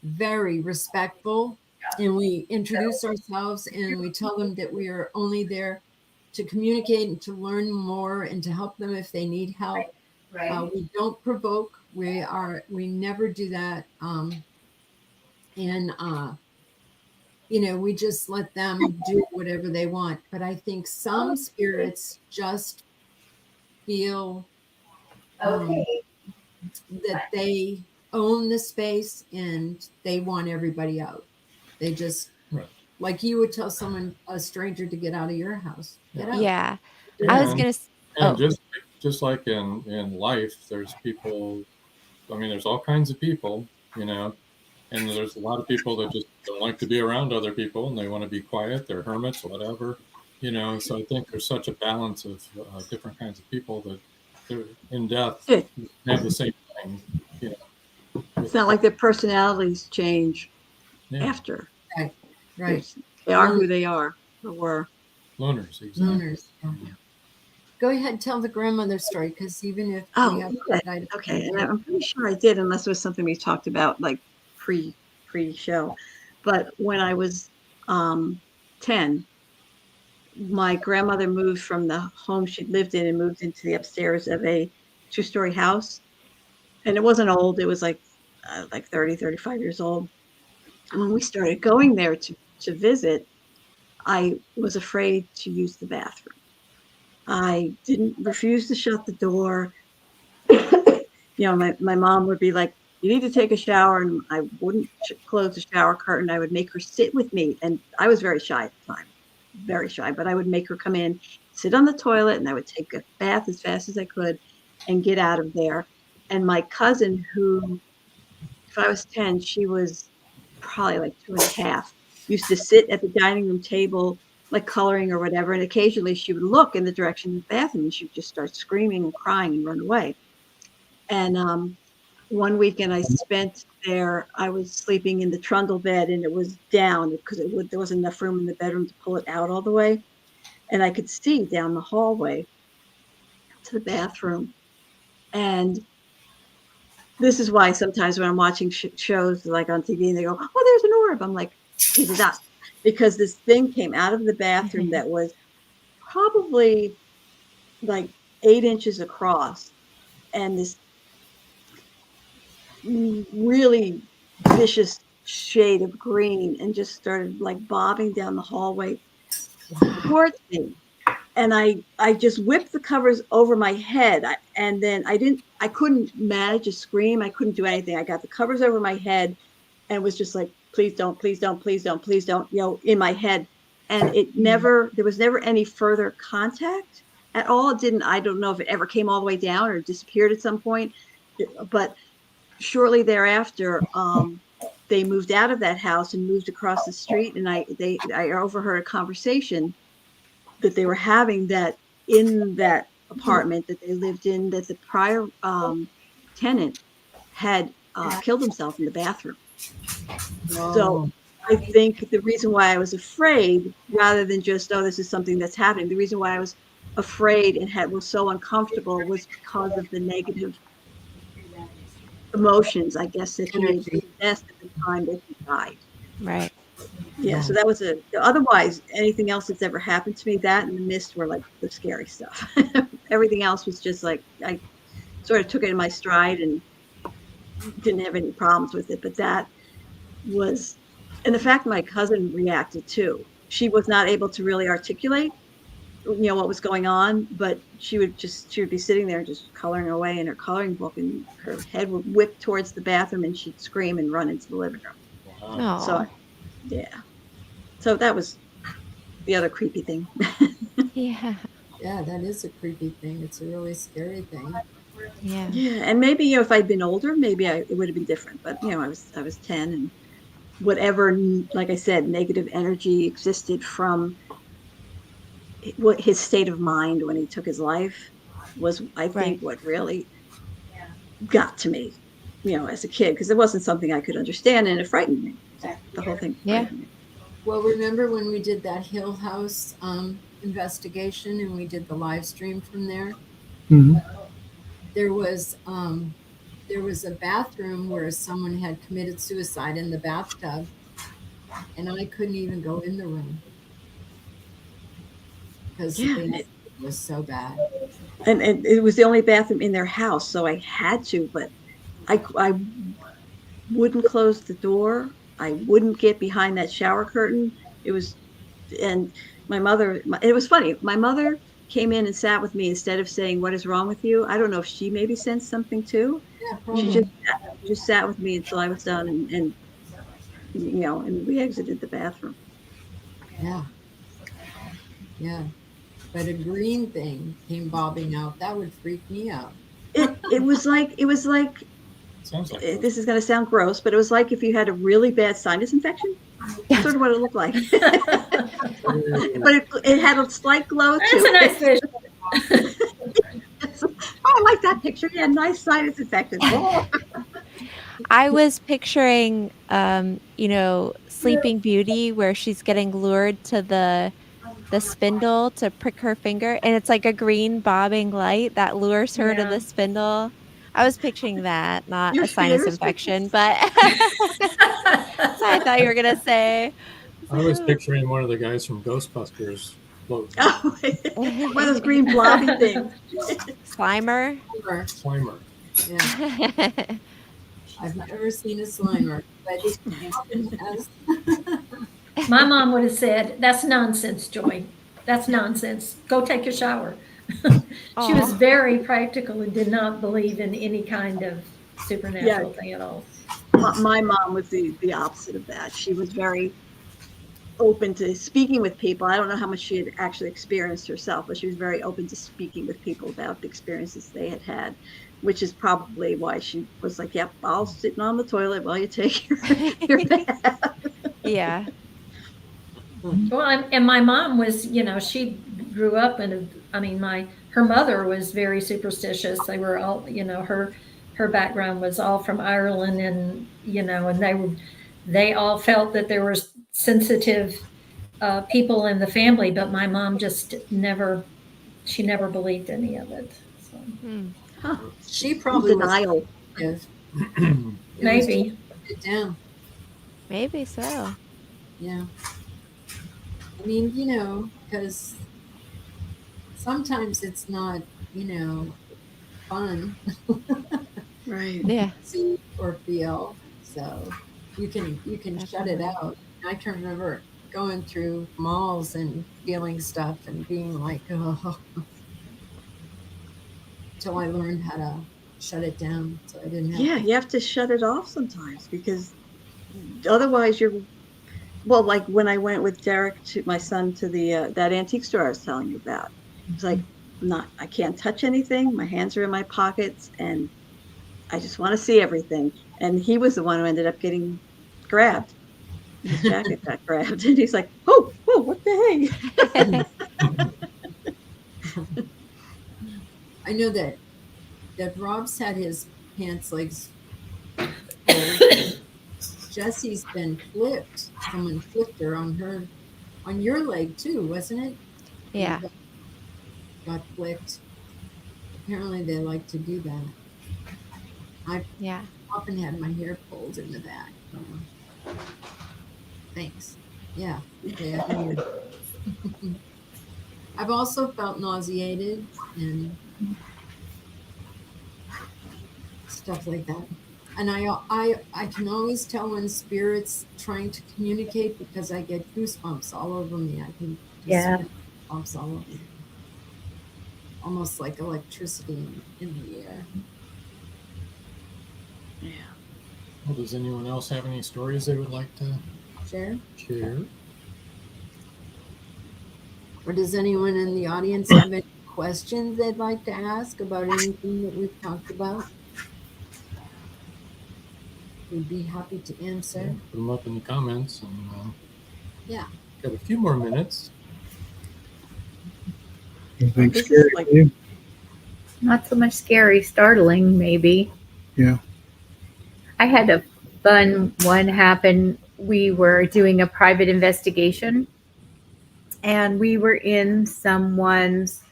very respectful, and we introduce ourselves and we tell them that we are only there to communicate and to learn more and to help them if they need help. We don't provoke. We never do that. We just let them do whatever they want. But I think some spirits just feel that they own the space and they want everybody out. They just, like you would tell someone, a stranger, to get out of your house. Get out. Yeah. I was going to. And just like in life, there's people, I mean, there's all kinds of people, and there's a lot of people that just don't like to be around other people and they want to be quiet. They're hermits, whatever, so I think there's such a balance of different kinds of people that they're in death have the same thing, It's not like their personalities change after. Right. They are who they are or were. Loners, exactly. Loners. Go ahead, tell the grandmother story, because even if we have okay, and I'm pretty sure I did, unless it was something we talked about like pre-show. But when I was 10, my grandmother moved from the home she lived in and moved into the upstairs of a 2-story house, and it wasn't old. It was like 30, 35 years old. And when we started going there to visit, I was afraid to use the bathroom. I didn't refuse to shut the door. My mom would be like, "You need to take a shower," and I wouldn't close the shower curtain. I would make her sit with me, and I was very shy at the time, very shy. But I would make her come in, sit on the toilet, and I would take a bath as fast as I could, and get out of there. And my cousin, who, if I was 10, she was probably like 2.5, used to sit at the dining room table, like coloring or whatever. And occasionally she would look in the direction of the bathroom and she would just start screaming and crying and run away. And one weekend I spent there, I was sleeping in the trundle bed and it was down because there wasn't enough room in the bedroom to pull it out all the way. And I could see down the hallway to the bathroom. And this is why sometimes when I'm watching shows like on TV and they go, "Oh, there's an orb," I'm like, "It's not," because this thing came out of the bathroom that was probably like 8 inches across, and this really vicious shade of green, and just started like bobbing down the hallway towards me. And I just whipped the covers over my head. And then I couldn't manage a scream. I couldn't do anything. I got the covers over my head and was just like, "Please don't, please don't, please don't, please don't," in my head. And there was never any further contact at all. I don't know if it ever came all the way down or disappeared at some point, but shortly thereafter, they moved out of that house and moved across the street, and I overheard a conversation that they were having, that in that apartment that they lived in, that the prior tenant had killed himself in the bathroom. So I think the reason why I was afraid, rather than just, oh, this is something that's happening, the reason why I was afraid and was so uncomfortable was because of the negative emotions, I guess, that he had possessed at the time that he died. Right. Yeah, so that was otherwise, anything else that's ever happened to me, that and the mist were like the scary stuff. Everything else was just like, I sort of took it in my stride and didn't have any problems with it. But that was, and the fact my cousin reacted too. She was not able to really articulate, what was going on, but she would be sitting there just coloring away in her coloring book, and her head would whip towards the bathroom, and she'd scream and run into the living room. Wow. So, yeah. So that was the other creepy thing. Yeah. Yeah, that is a creepy thing. It's a really scary thing. Yeah. Yeah, and maybe if I'd been older, maybe it would have been different. But I was 10, and whatever, like I said, negative energy existed from what his state of mind when he took his life was, I think, what really got to me, as a kid, because it wasn't something I could understand, and it frightened me. The whole thing frightened me. Well, remember when we did that Hill House investigation and we did the live stream from there? Mhm. There was a bathroom where someone had committed suicide in the bathtub, and I couldn't even go in the room because the bathroom was so bad. And it was the only bathroom in their house, so I had to, but I wouldn't close the door. I wouldn't get behind that shower curtain. And my mother, it was funny. My mother came in and sat with me instead of saying, "What is wrong with you?" I don't know if she maybe sensed something too. Yeah, She probably. just sat with me until I was done, and we exited the bathroom. Yeah. Yeah. But a green thing came bobbing out. That would freak me out. It was like Sounds like this is going to sound gross, but it was like if you had a really bad sinus infection. That's sort of what it looked like. But it had a slight glow That's to a nice it. visual. Oh, I like that picture. Yeah, nice sinus infection. Oh. I was picturing, Sleeping Beauty, where she's getting lured to the spindle to prick her finger, and it's like a green bobbing light that lures her to Yeah. the spindle. I was picturing that, not Your a sinus fears? infection, but I thought you were gonna say. I was picturing one of the guys from Ghostbusters floating. Oh, one of those green blobby things. Slimer. Or, Slimer. yeah, I've never seen a Slimer, but Austin has. My mom would have said, "That's nonsense, Joy. That's nonsense. Go take a shower." She was Aw. very practical and did not believe in any kind of supernatural thing at all. My mom was the opposite of that. She was very open to speaking with people. I don't know how much she had actually experienced herself, but she was very open to speaking with people about the experiences they had had, which is probably why she was like, "Yep, I'll sit on the toilet while you take your bath." Yeah. Well, and my mom was, she grew up her mother was very superstitious. They were all, her background was all from Ireland, and, and they all felt that there were sensitive people in the family, but my mom just never believed any of it. So. Huh. She probably was Denial. sensitive. Maybe. It down. Maybe so. Yeah. I mean, because sometimes it's not, fun Right. Yeah. to see or feel. So you can shut it out. I can remember going through malls and feeling stuff and being like, oh, till I learned how to shut it down. So I didn't have Yeah, you have to shut it off sometimes, because otherwise well, like when I went with Derek, my son, to the that antique store I was telling you about. It's like, I can't touch anything. My hands are in my pockets, and I just want to see everything. And he was the one who ended up getting grabbed. His jacket got grabbed, and he's like, "Oh, whoa, what the heck?" I know that Rob's had his pants legs pulled. Jesse's been flipped. Someone flipped her on your leg too, wasn't it? Yeah. Got flipped. Apparently they like to do that. I've Yeah. often had my hair pulled in the back. Thanks. Yeah. Yeah. I've also felt nauseated and stuff like that. And I can always tell when spirit's trying to communicate because I get goosebumps all over me. I can just Yeah. feel goosebumps all over me. Almost like electricity in the air. Yeah. Well, does anyone else have any stories they would like to Share? share? Or does anyone in the audience have any questions they'd like to ask about anything that we've talked about? We'd be happy to Yeah, answer. put them up in the comments, and Yeah. got a few more minutes. Anything This is scary like- to you? Not so much scary, startling, maybe. Yeah. I had a fun one happen. We were doing a private investigation, and we were in someone's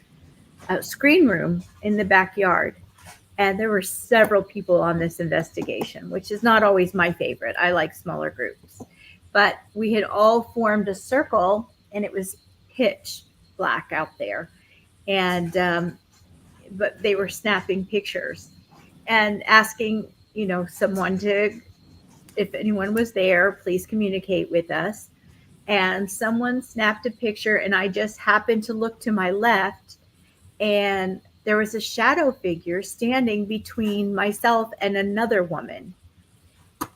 screen room in the backyard. And there were several people on this investigation, which is not always my favorite. I like smaller groups. But we had all formed a circle, and it was pitch black out there. And but they were snapping pictures and asking, someone to, if anyone was there, please communicate with us. And someone snapped a picture, and I just happened to look to my left, and there was a shadow figure standing between myself and another woman.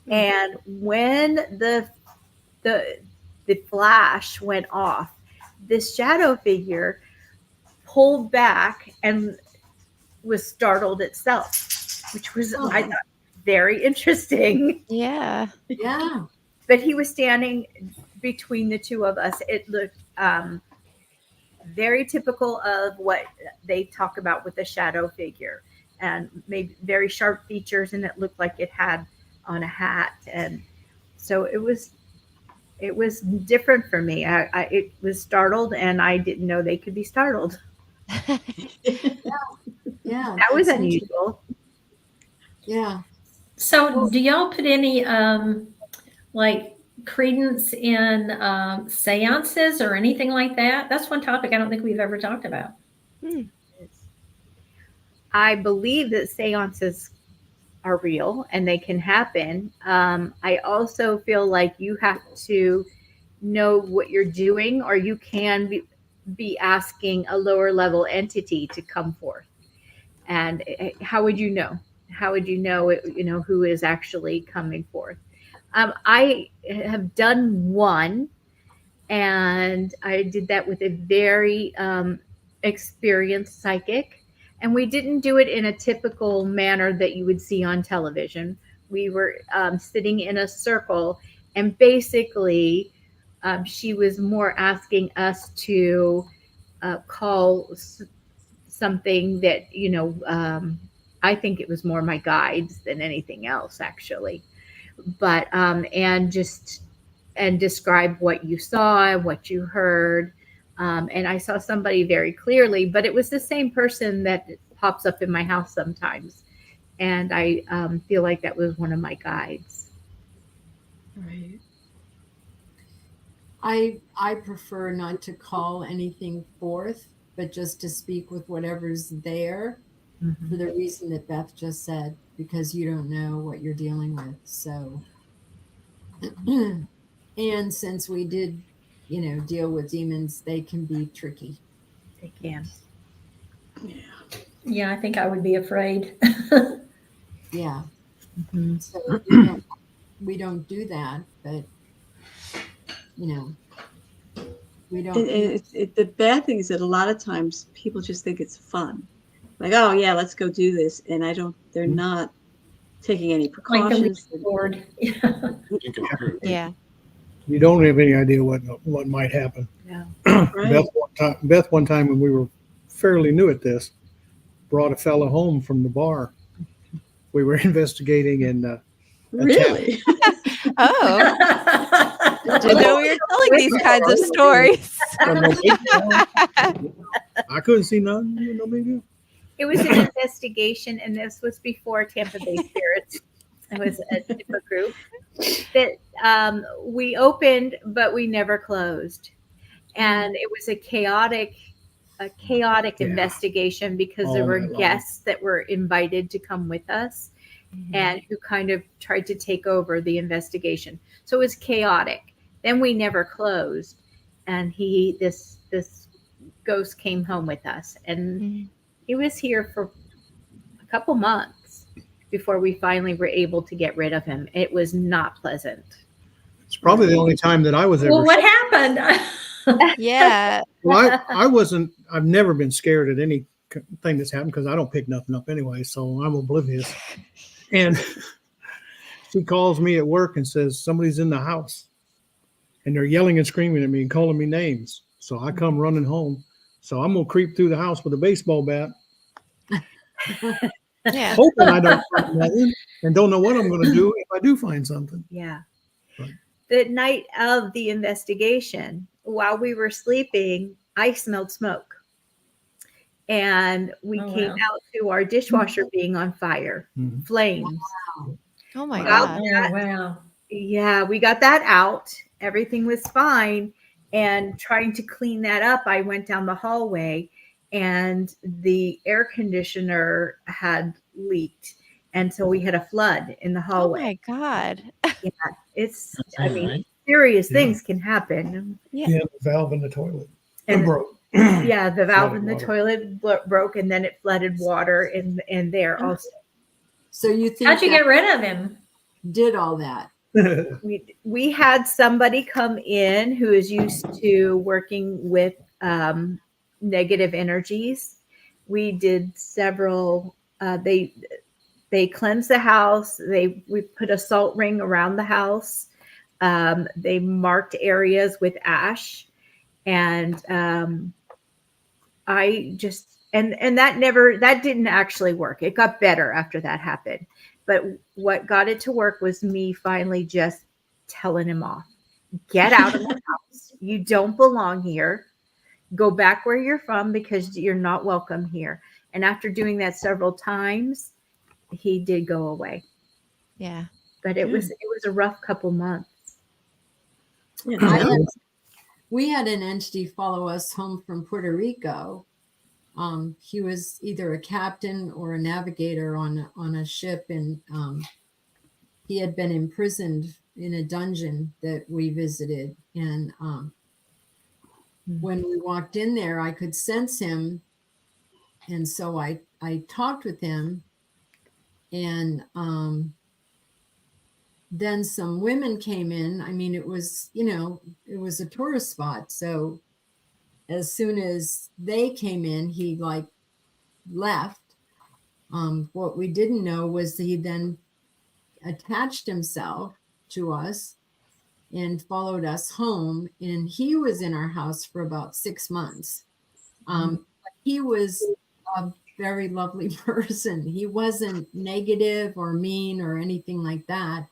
And when the flash went off, this shadow figure pulled back and was startled itself, which was I thought very interesting. Yeah. Yeah. But he was standing between the two of us. It looked very typical of what they talk about with a shadow figure, and maybe very sharp features, and it looked like it had on a hat. And so it was different for me. It was startled, and I didn't know they could be startled. Yeah. That was that's unusual. Yeah. So, do y'all put any like credence in seances or anything like that? That's one topic I don't think we've ever talked about. I believe that seances are real and they can happen. I also feel like you have to know what you're doing, or you can be asking a lower level entity to come forth. And how would you know? How would you know, who is actually coming forth? I have done one, and I did that with a very experienced psychic. And we didn't do it in a typical manner that you would see on television. We were sitting in a circle, and basically she was more asking us to call something that, I think it was more my guides than anything else, actually. But and describe what you saw, what you heard. And I saw somebody very clearly, but it was the same person that pops up in my house sometimes. And I feel like that was one of my guides. Right. I prefer not to call anything forth, but just to speak with whatever's there, for the reason that Beth just said, because you don't know what you're dealing with. So, and since we did, deal with demons, they can be tricky. They can. Yeah. Yeah, I think I would be afraid. Yeah. Mm-hmm. So we don't do that, but we don't. And the bad thing is that a lot of times people just think it's fun. Like, oh yeah, let's go do this. And they're not taking any Like the precautions. Ouija board. I think it's true. Yeah. You don't have any idea what might happen. Yeah. Beth one time when we were fairly new at this, brought a fellow home from the bar. We were investigating and Really? Oh, didn't know we were telling these kinds of stories. I couldn't see none. No big deal. It was an investigation, and this was before Tampa Bay Spirits. It was a different group that we opened, but we never closed, and it was a chaotic Yeah. investigation because there Oh were my God. guests that were invited to come with us, and who kind of tried to take over the investigation. So it was chaotic. Then we never closed, and this ghost came home with us, and Mhm. he was here for a couple months before we finally were able to get rid of him. It was not pleasant. It's probably the only time that I was ever. Well, what happened? Yeah. Well, I wasn't. I've never been scared at anything that's happened because I don't pick nothing up anyway, so I'm oblivious. And she calls me at work and says somebody's in the house, and they're yelling and screaming at me and calling me names. So I come running home. So I'm gonna creep through the house with a baseball bat, Yeah. hoping I don't find nothing, and don't know what I'm gonna do if I do find something. Yeah. Right. The night of the investigation, while we were sleeping, I smelled smoke. And we Oh, came wow. out to our dishwasher being on fire, Mhm. flames. Oh my Wow. God. Oh, wow. Yeah, we got that out. Everything was fine. And trying to clean that up, I went down the hallway and the air conditioner had leaked. And so we had a flood in the Oh hallway. my God. It's, That's I all mean, right. serious Yeah. things can happen. Yeah, the valve in the toilet And broke. yeah, the valve Flooded in the water. toilet broke, and then it flooded water in there also. So you think How'd you that get rid of him? did all that? We had somebody come in who is used to working with negative energies. We did several. They cleansed the house. We put a salt ring around the house. They marked areas with ash, and I just and that didn't actually work. It got better after that happened. But what got it to work was me finally just telling him off. Get out of the house. You don't belong here. Go back where you're from because you're not welcome here. And after doing that several times, he did go away. Yeah. But it was a rough couple months. Yeah. We had an entity follow us home from Puerto Rico. He was either a captain or a navigator on a ship, and he had been imprisoned in a dungeon that we visited. And when we walked in there, I could sense him, and so I talked with him, and then some women came in. I mean, it was it was a tourist spot, so as soon as they came in, he like left. What we didn't know was he then attached himself to us and followed us home. And he was in our house for about 6 months. He was a very lovely person. He wasn't negative or mean or anything like that.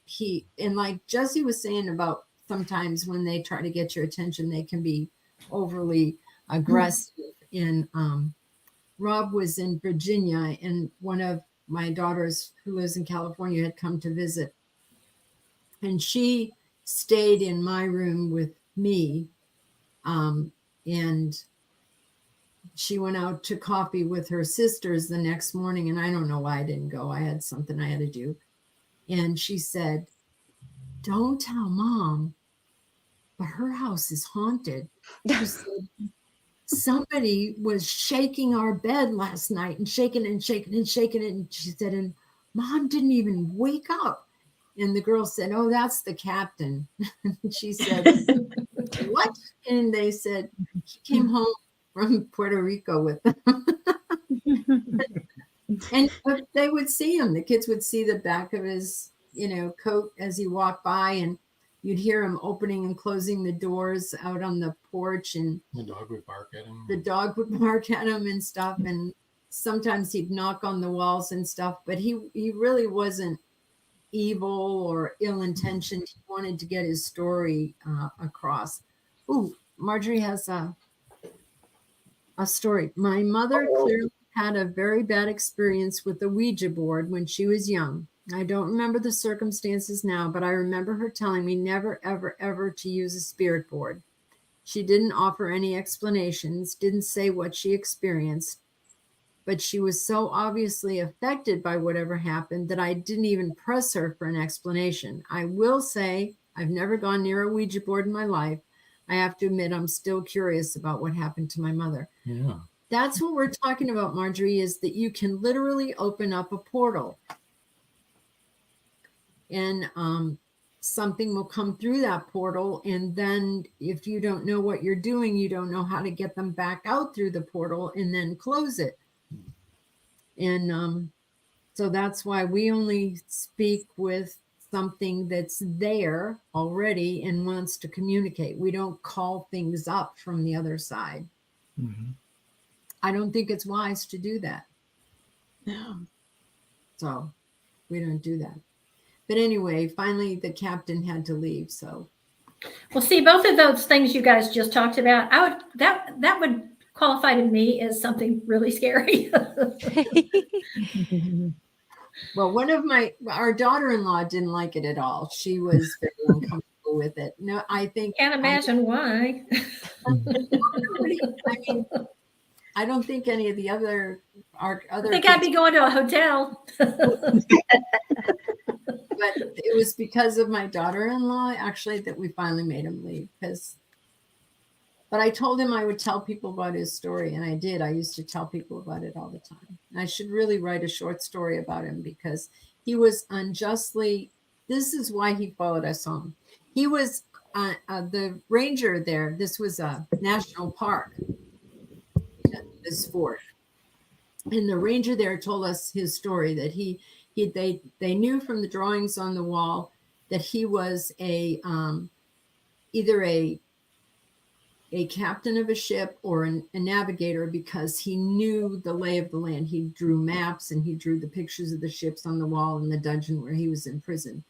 He, and like Jesse was saying about sometimes when they try to get your attention, they can be overly aggressive. And Rob was in Virginia, and one of my daughters who lives in California had come to visit, and she stayed in my room with me, and she went out to coffee with her sisters the next morning, and I don't know why I didn't go. I had something I had to do. And she said, "Don't tell Mom, but her house is haunted." She said, "Somebody was shaking our bed last night and shaking and shaking and shaking it." And she said, "And Mom didn't even wake up." And the girl said, "Oh, that's the captain." She said, "What?" And they said, "He came home from Puerto Rico with them." And but they would see him. The kids would see the back of his, coat as he walked by, and you'd hear him opening and closing the doors out on the porch, and The dog would bark at him. the dog would bark at him and stuff. And sometimes he'd knock on the walls and stuff, but he really wasn't evil or ill-intentioned. He wanted to get his story across. Ooh, Marjorie has a story. My mother clearly had a very bad experience with the Ouija board when she was young. I don't remember the circumstances now, but I remember her telling me never, ever, ever to use a spirit board. She didn't offer any explanations, didn't say what she experienced, but she was so obviously affected by whatever happened that I didn't even press her for an explanation. I will say I've never gone near a Ouija board in my life. I have to admit I'm still curious about what happened to my mother. Yeah. That's what we're talking about, Marjorie, is that you can literally open up a portal. And something will come through that portal. And then if you don't know what you're doing, you don't know how to get them back out through the portal and then close it. And so that's why we only speak with something that's there already and wants to communicate. We don't call things up from the other side. Mhm. I don't think it's wise to do that. No. So we don't do that. But anyway, finally the captain had to leave. So Well, see, both of those things you guys just talked about, that would qualify to me as something really scary. well, our daughter-in-law didn't like it at all. She was very uncomfortable with it. No, I think Can't imagine why. I mean, I don't think any of the other I think I'd be going to a hotel. But it was because of my daughter-in-law actually that we finally made him leave. But I told him I would tell people about his story, and I did. I used to tell people about it all the time. And I should really write a short story about him because he was unjustly. This is why he followed us home. He was the ranger there. This was a national park. This fort, and the ranger there told us his story that they knew from the drawings on the wall that he was either a captain of a ship or a navigator because he knew the lay of the land. He drew maps and he drew the pictures of the ships on the wall in the dungeon where he was in prison.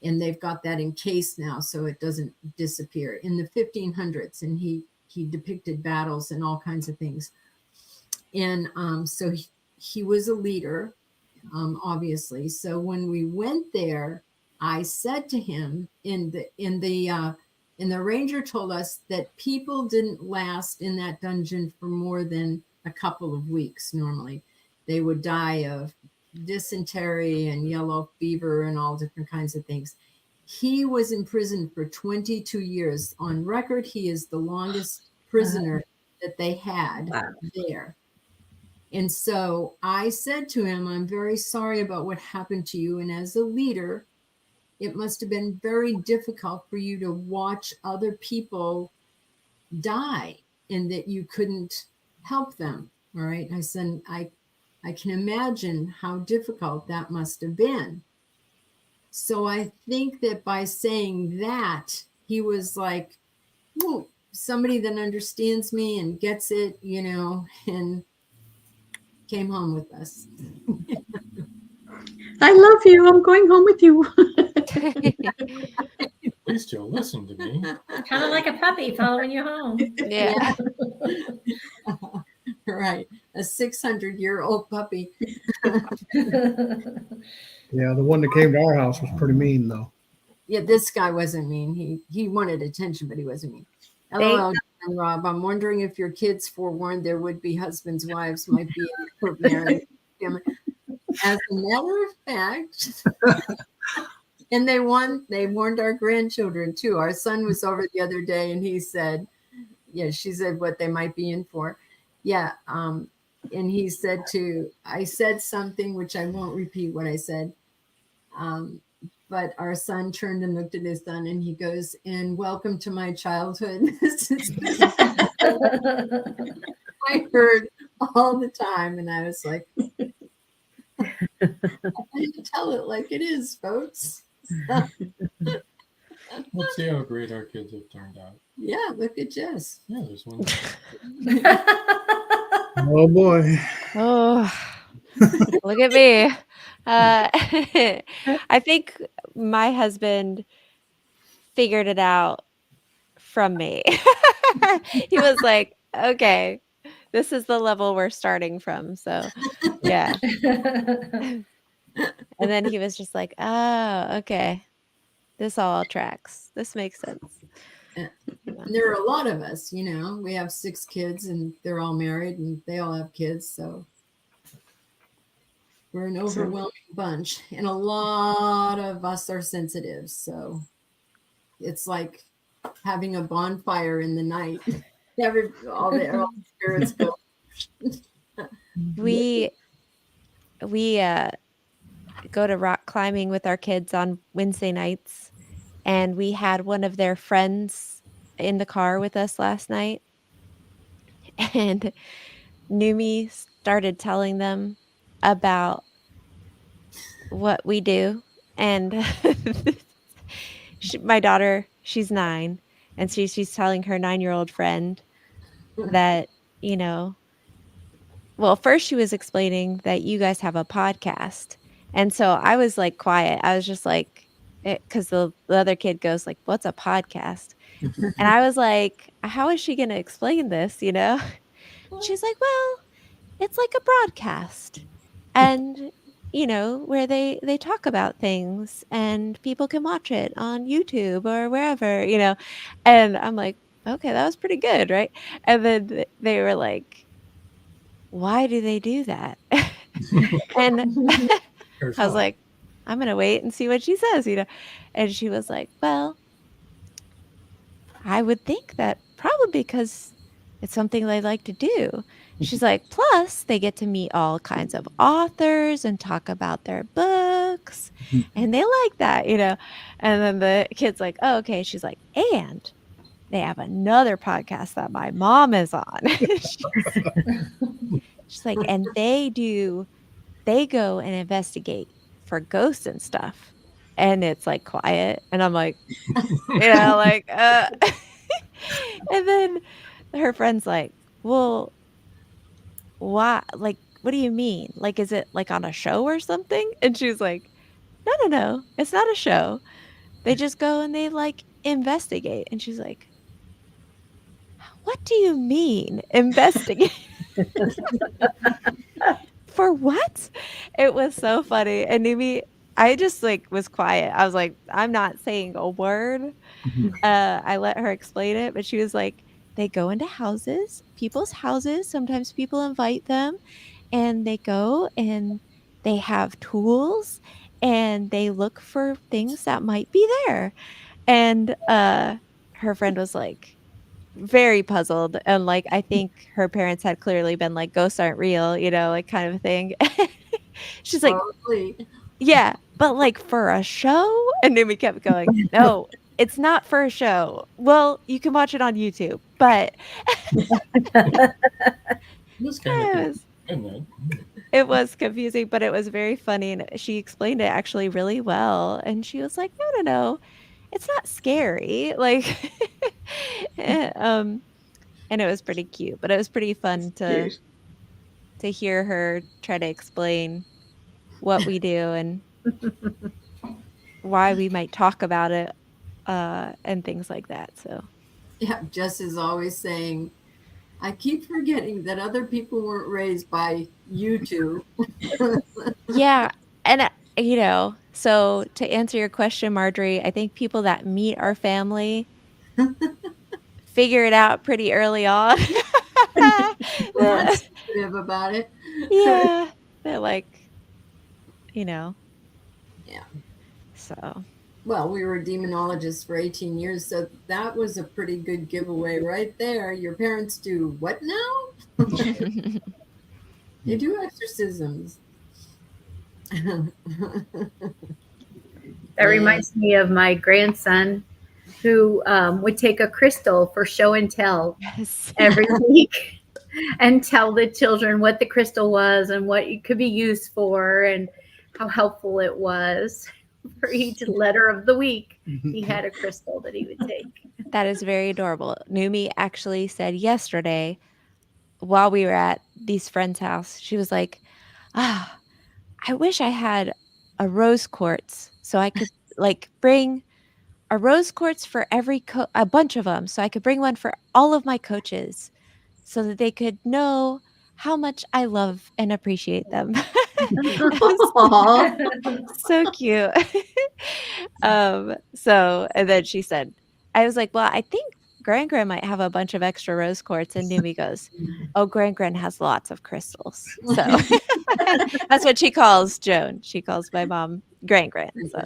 And they've got that encased now so it doesn't disappear. In the 1500s, and he depicted battles and all kinds of things. And so he was a leader, obviously. So when we went there, I said to him, and the ranger told us that people didn't last in that dungeon for more than a couple of weeks. Normally, they would die of dysentery and yellow fever and all different kinds of things. He was in prison for 22 years. On record, he is the longest prisoner that they had there. And so I said to him, I'm very sorry about what happened to you. And as a leader, it must have been very difficult for you to watch other people die and that you couldn't help them. All right. I said, I can imagine how difficult that must have been. So I think that by saying that, he was like, whoa, somebody that understands me and gets it, and came home with us. I love you. I'm going home with you. Please, Joe, listen to me. Kind of like a puppy following you home. Yeah. Right. A 600-year-old puppy. Yeah, the one that came to our house was pretty mean, though. Yeah, this guy wasn't mean. He wanted attention, but he wasn't mean. LOL, Rob. I'm wondering if your kids forewarned their would-be husbands' wives might be in a marriage. As a matter of fact, and they warned our grandchildren too. Our son was over the other day, and he said, "Yeah," she said what they might be in for. Yeah, and he said I said something which I won't repeat what I said. But our son turned and looked at his son and he goes, and welcome to my childhood. I heard all the time. And I was like, Tell it like it is, folks. Let's see how great our kids have turned out. Yeah, look at Jess. Yeah, there's one. Oh boy. Oh, look at me. I think my husband figured it out from me. He was like, okay, this is the level we're starting from. So, yeah. And then he was just like, oh, okay. This all tracks. This makes sense. And there are a lot of us, you know. We have 6 kids and they're all married and they all have kids. So we're an overwhelming bunch. And a lot of us are sensitive. So it's like having a bonfire in the night. All the spirits go. We go to rock climbing with our kids on Wednesday nights, and we had one of their friends in the car with us last night, and Numi started telling them about what we do, and my daughter, she's 9, and she's telling her 9-year-old friend that, you know, well, first she was explaining that you guys have a podcast. And so I was like quiet. I was just like, because the other kid goes like, what's a podcast? And I was like, how is she going to explain this? You know? She's like, well, it's like a broadcast. And, you know, where they talk about things and people can watch it on YouTube or wherever, you know? And I'm like, okay, that was pretty good. Right. And then they were like, why do they do that? And I was like, I'm going to wait and see what she says, you know? And she was like, well, I would think that probably because it's something they like to do. She's like, plus they get to meet all kinds of authors and talk about their books and they like that, you know? And then the kid's like, oh, okay. She's like, and they have another podcast that my mom is on. She's like, and they go and investigate for ghosts and stuff. And it's like quiet. And I'm like, you know, like, and then her friend's like, well, why? Like, what do you mean? Like, is it like on a show or something? And she's like, no, it's not a show. They just go and they like investigate. And she's like, what do you mean investigate? For what? It was so funny. And Numi, I just like was quiet. I was like, I'm not saying a word. I let her explain it, but she was like, they go into people's houses. Sometimes people invite them and they go and they have tools and they look for things that might be there. And her friend was like, very puzzled, and like I think her parents had clearly been like, ghosts aren't real, you know, like kind of a thing. She's like, Probably. yeah, but like for a show? And then we kept going, no, it's not for a show. Well, you can watch it on YouTube, but This kind it of isn't it? it was confusing, but it was very funny, and she explained it actually really well. And she was like, no, it's not scary, like and it was pretty cute, but it was pretty fun to hear her try to explain what we do and why we might talk about it and things like that. So Yeah, Jess is always saying, I keep forgetting that other people weren't raised by YouTube. yeah, and you know, so to answer your question, Marjorie, I think people that meet our family figure it out pretty early on. We're not sensitive about it. Yeah, they're like, you know. Yeah. So Well, we were demonologists for 18 years, so that was a pretty good giveaway right there. Your parents do what now? They do exorcisms. That reminds me of my grandson who would take a crystal for show and tell yes. every week. and tell the children what the crystal was and what it could be used for and how helpful it was. For each letter of the week, he had a crystal that he would take. That is very adorable. Numi actually said yesterday while we were at these friends' house, she was like, "Ah, I wish I had a rose quartz so I could like bring a rose quartz for every a bunch of them so I could bring one for all of my coaches so that they could know how much I love and appreciate them." Aw. So cute. So and then she said, I was like, well, I think Gran Gran might have a bunch of extra rose quartz. And Numi goes, oh, Gran Gran has lots of crystals. So that's what she calls Joan. She calls my mom Gran Gran. So.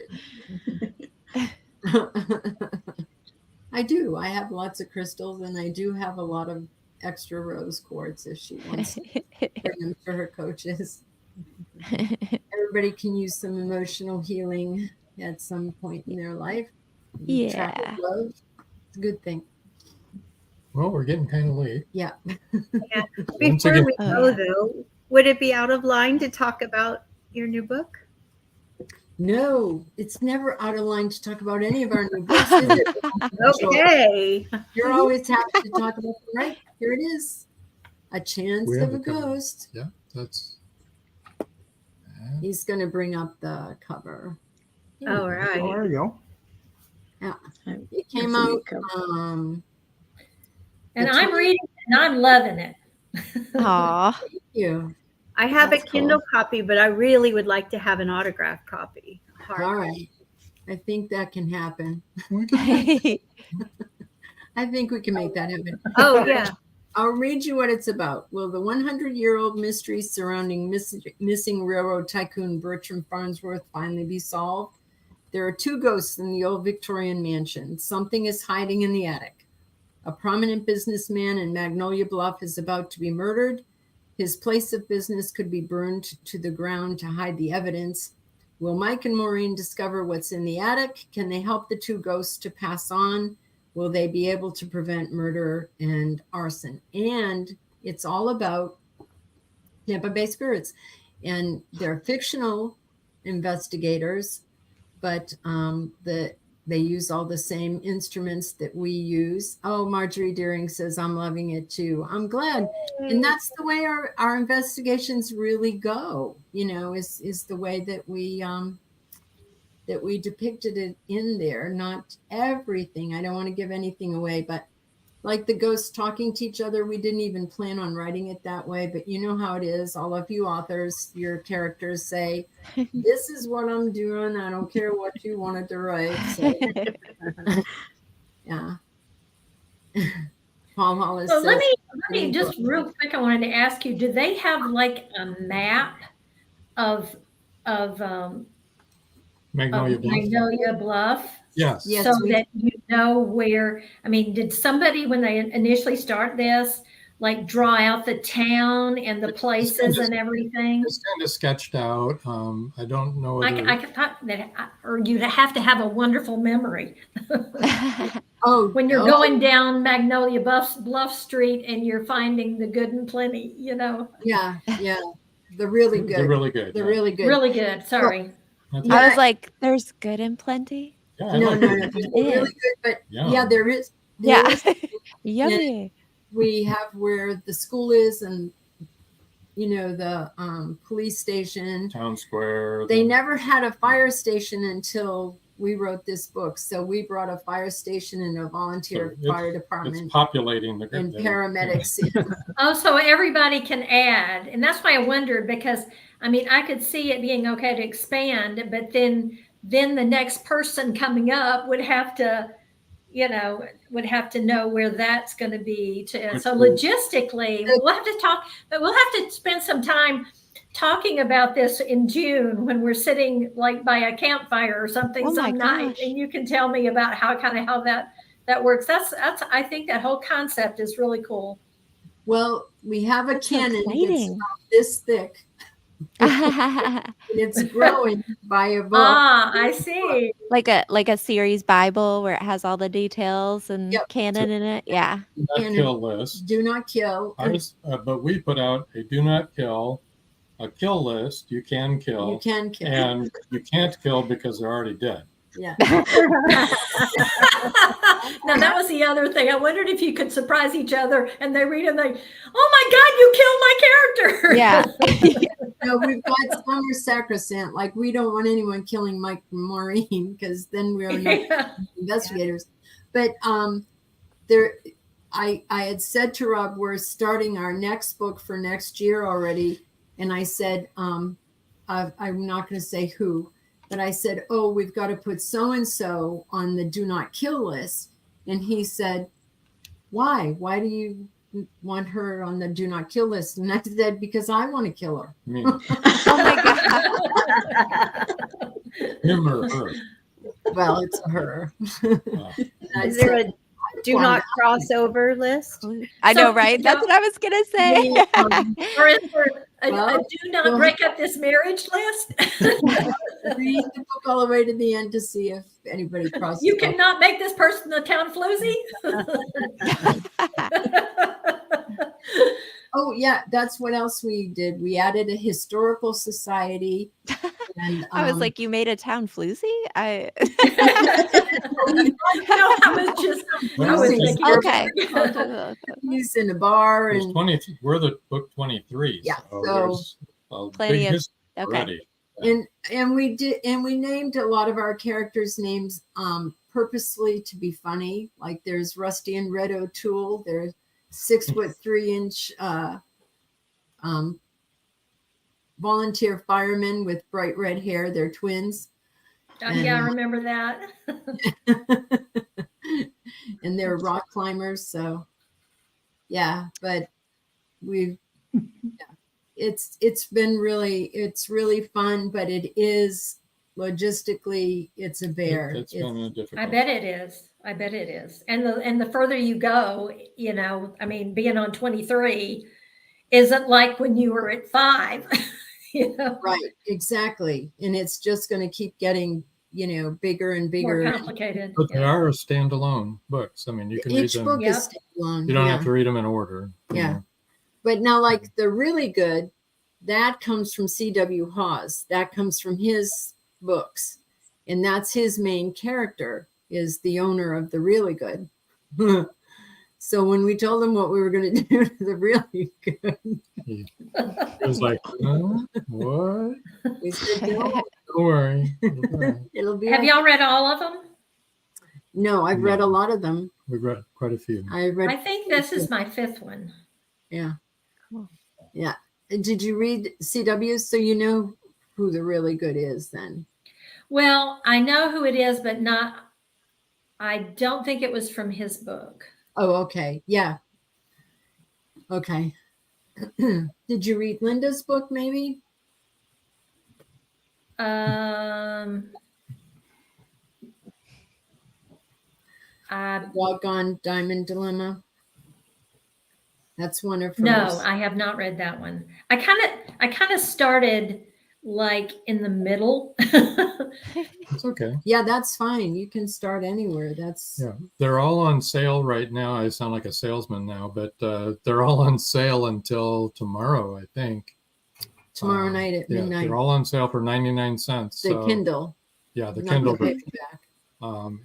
I do. I have lots of crystals, and I do have a lot of extra rose quartz if she wants to bring them to her coaches. Everybody can use some emotional healing at some point in their life. Yeah. Track of love. It's a good thing. Well, we're getting kind of late. Yeah. Once Before again- we Oh, go, yeah. though, would it be out of line to talk about your new book? No, it's never out of line to talk about any of our new books, is it? Okay. You're always happy to talk about them, right? Here it is. A Chance We of have a the cover. Ghost. Yeah, that's. He's going to bring up the cover. All Oh, right. there you go. It came That's a out. good And the I'm 20 reading it and I'm loving it. Aw. Thank you. I have That's a Kindle copy, but I really would like to have an autographed copy. All right. I think that can happen. Oh, I think we can make that happen. Oh, yeah. I'll read you what it's about. Will the 100-year-old mystery surrounding missing railroad tycoon Bertram Farnsworth finally be solved? There are two ghosts in the old Victorian mansion. Something is hiding in the attic. A prominent businessman in Magnolia Bluff is about to be murdered. His place of business could be burned to the ground to hide the evidence. Will Mike and Maureen discover what's in the attic? Can they help the two ghosts to pass on? Will they be able to prevent murder and arson? And it's all about Tampa Bay Spirits. And they're fictional investigators, but they use all the same instruments that we use. Oh, Marjorie Deering says, I'm loving it too. I'm glad. And that's the way our investigations really go, is the way that we depicted it in there. Not everything. I don't want to give anything away, but like the ghosts talking to each other, we didn't even plan on writing it that way, but you know how it is. All of you authors, your characters say, this is what I'm doing. I don't care what you wanted to write. So, yeah. Paul Hollis So says, let me just real quick, I wanted to ask you, do they have like a map of Magnolia Bluff. Magnolia Bluff? Yes. Yes, So we- that you know where, I mean, did somebody, when they initially start this, like draw out the town and the places and everything? It's kind of sketched out. I don't know. I whether- could thought that, or you'd have to have a wonderful memory oh, when you're oh, going down Magnolia Bluff Street and you're finding the good and plenty, yeah, they're really good. They're really good. They're yeah. really good. Really good. Sorry. That's- I was like, there's good and plenty. yeah, I No, like no, it. no, they're really good. But Yeah. yeah, there is. Yeah. Yummy. We have where the school is, and the police station. Town Square. They never had a fire station until we wrote this book. So we brought a fire station and a volunteer So fire It's department populating the and paramedics. in. Oh, so everybody can add. And that's why I wondered, because I mean, I could see it being okay to expand, but then the next person coming up would have to, know where that's going to be. So logistically, we'll have to talk, but we'll have to spend some time talking about this in June when we're sitting like by a campfire or something Oh my some night, gosh. and you can tell me about how that works. That's I think that whole concept is really cool. Well, we have a That's so cannon that's exciting. about this thick, It's growing by a book. Ah, I see. like a series Bible where it has all the details and Yep. canon in it. Yeah. Do not And kill list. Do not kill. Ours, but we put out a do not kill, a kill list. You can kill, You can kill. and you can't kill because they're already dead. Yeah. Now that was the other thing. I wondered if you could surprise each other and they read and they, oh my God, you killed my character. Yeah. No, we've got some are sacrosanct. Like we don't want anyone killing Mike and Maureen because then we are not Yeah. investigators. But there, I had said to Rob, we're starting our next book for next year already, and I said, I'm not going to say who, but I said, oh, we've got to put so and so on the do not kill list, and he said, why? Why do you want her on the do not kill list? And I said, because I want to kill her. Me, Oh my God. him or her. Well, it's her. Uh, I Is there said, a do not cross over list? I know, So, right? That's what I was gonna say. Or is there a Well, do not break up this marriage list? read the book all the way to the end to see if anybody crosses. You over. cannot make this person a town floozy. Oh yeah, that's what else we did. We added a historical society, and I was like, you made a town floozy? I No, I was making okay. he's in a bar, There's and 20. We're the book 23. Yeah, So, so- there's a Plenty big of- history okay. already. and we named a lot of our characters' names purposely to be funny. Like there's Rusty and Red O'Toole. They're 6'3" volunteer firemen with bright red hair. They're twins. Yeah, I remember that. And they're rock climbers. So yeah, but we've it's been really fun, but it is logistically it's a bear. It's been a difficult. I bet it is. I bet it is. And the further you go, I mean, being on 23 isn't like when you were at 5. Right, exactly. And it's just going to keep getting, bigger and More bigger. complicated. But they are standalone books. I mean, you can read Each them. book Yep. is standalone. You don't yeah. have to read them in order. you Yeah. know. But now, like the really good, that comes from C.W. Hawes. That comes from his books. And that's his main character, is the owner of the really good. So when we told him what we were going to do to the really good, It was like, huh? What? we said, no, Don't worry. It'll be all right. it'll be. Have all y'all read all of them? No, I've read a lot of them. We've read quite a few. I read. I think this is my 5th one. Yeah. Cool. Yeah. Did you read CW? So you know who the really good is then. Well, I know who it is, but I don't think it was from his book. Oh, okay. Yeah. Okay. Did you read Linda's book maybe? Doggone Diamond Dilemma. That's one of her. No, I have not read that one. I kind of started like in the middle. It's okay. Yeah, that's fine. You can start anywhere. That's Yeah. They're all on sale right now. I sound like a salesman now, but they're all on sale until tomorrow, I think. tomorrow night at Yeah, midnight. they're all on sale for 99 cents. The So, Kindle. yeah, the Not Kindle the version. paperback.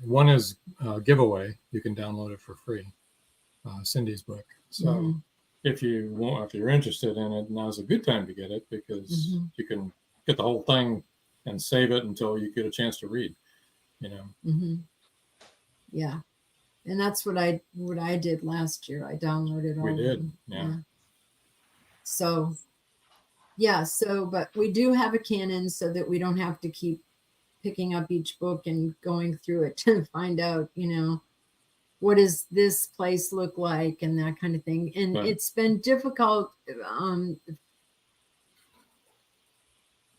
One is giveaway. You can download it for free. Cindy's book. So Mhm. if you're interested in it, now's a good time to get it because Mhm. you can get the whole thing and save it until you get a chance to read. Mm-hmm. Yeah, and that's what I did last year. I downloaded all We of did, them. yeah. So, but we do have a canon so that we don't have to keep picking up each book and going through it to find out, what does this place look like and that kind of thing. And Right. it's been difficult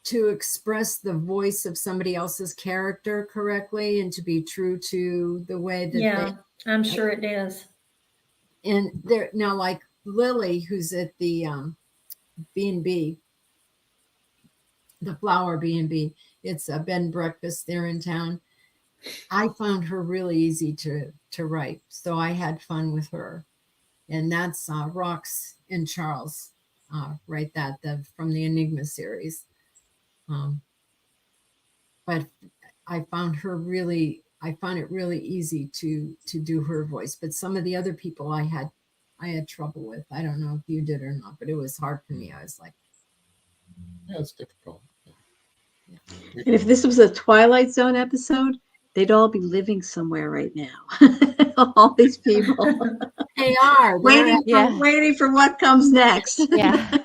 to express the voice of somebody else's character correctly and to be true to the way that Yeah, I'm sure it is. and there now, like Lily, who's at the B&B, the Flower B&B. It's a bed and breakfast there in town. I found her really easy to write, so I had fun with her. And that's Rox and Charles write that from the Enigma series. But I found it really easy to do her voice. But some of the other people I had trouble with. I don't know if you did or not, but it was hard for me. I was like, Yeah, it's difficult. And if this was a Twilight Zone episode, they'd all be living somewhere right now. All these people they are. waiting for what comes next. Yeah.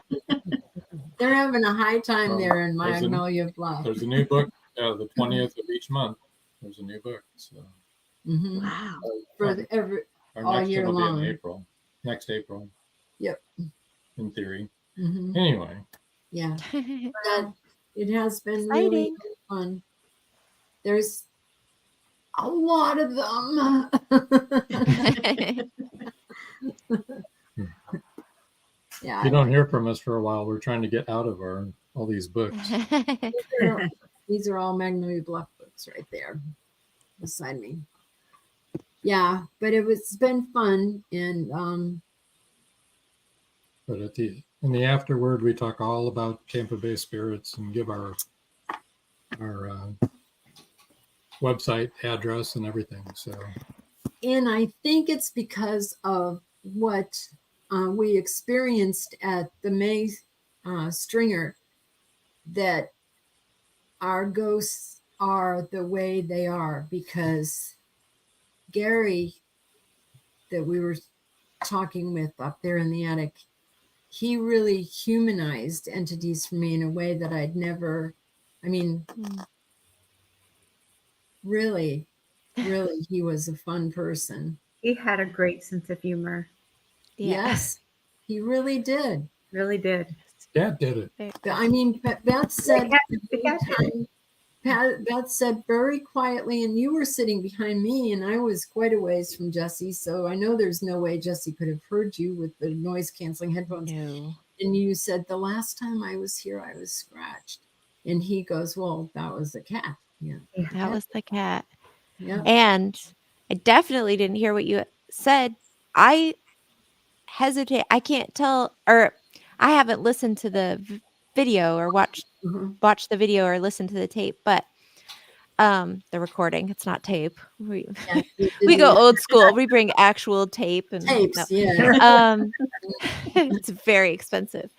They're having a high time there in There's Magnolia Bluff. There's a new book, the 20th of each month. There's a new book. So Mhm. Wow. For our all next year one will long. be in April. Next April. Yep. In theory. Mhm. Anyway. Yeah. But it has been really Exciting. fun. There's a lot of them. Yeah. If you don't hear from us for a while, we're trying to get out of all these books. These are all Magnolia Bluff books right there beside me. Yeah, but it's been fun, and But in the afterword, we talk all about Tampa Bay Spirits and give our website address and everything. So, and I think it's because of what we experienced at the May Stringer that our ghosts are the way they are, because Gary that we were talking with up there in the attic, he really humanized entities for me in a way that I'd never, really, he was a fun person. He had a great sense of humor. Yeah. Yes, he really did. Really did. Dad did it. Beth said, The cat Beth said very quietly, and you were sitting behind me, and I was quite a ways from Jesse, so I know there's no way Jesse could have heard you with the noise canceling headphones. No. And you said, the last time I was here, I was scratched. And he goes, well, that was the cat. Yeah. That was the cat. Yeah. And I definitely didn't hear what you said. I hesitate. I can't tell, or I haven't listened to the video or watched the video or listened to the tape, but the recording, it's not tape. We go old school. We bring actual tape and tapes. No. Yeah. It's very expensive.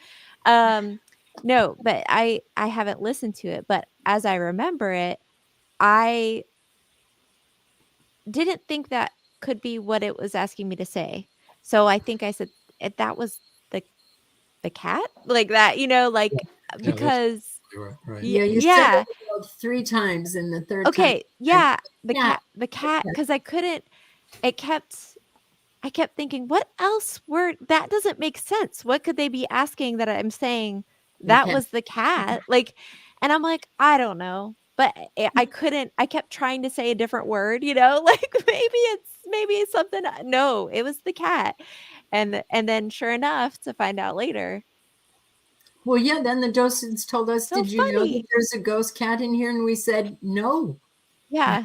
No, but I haven't listened to it, but as I remember it, I didn't think that could be what it was asking me to say. So I think I said that was the cat, like that, like because Right. Yeah, you said it about 3 times, and the third time. Okay, yeah, the Yeah. cat, because I kept thinking, what else that doesn't make sense. What could they be asking that I'm saying that Okay. was the cat? Like, and I'm like, I don't know. But I kept trying to say a different word, like maybe it's something. No, it was the cat. And then sure enough, to find out later. Well, yeah, then the docents told us, So did you know funny. that there's a ghost cat in here? And we said, no. Yeah.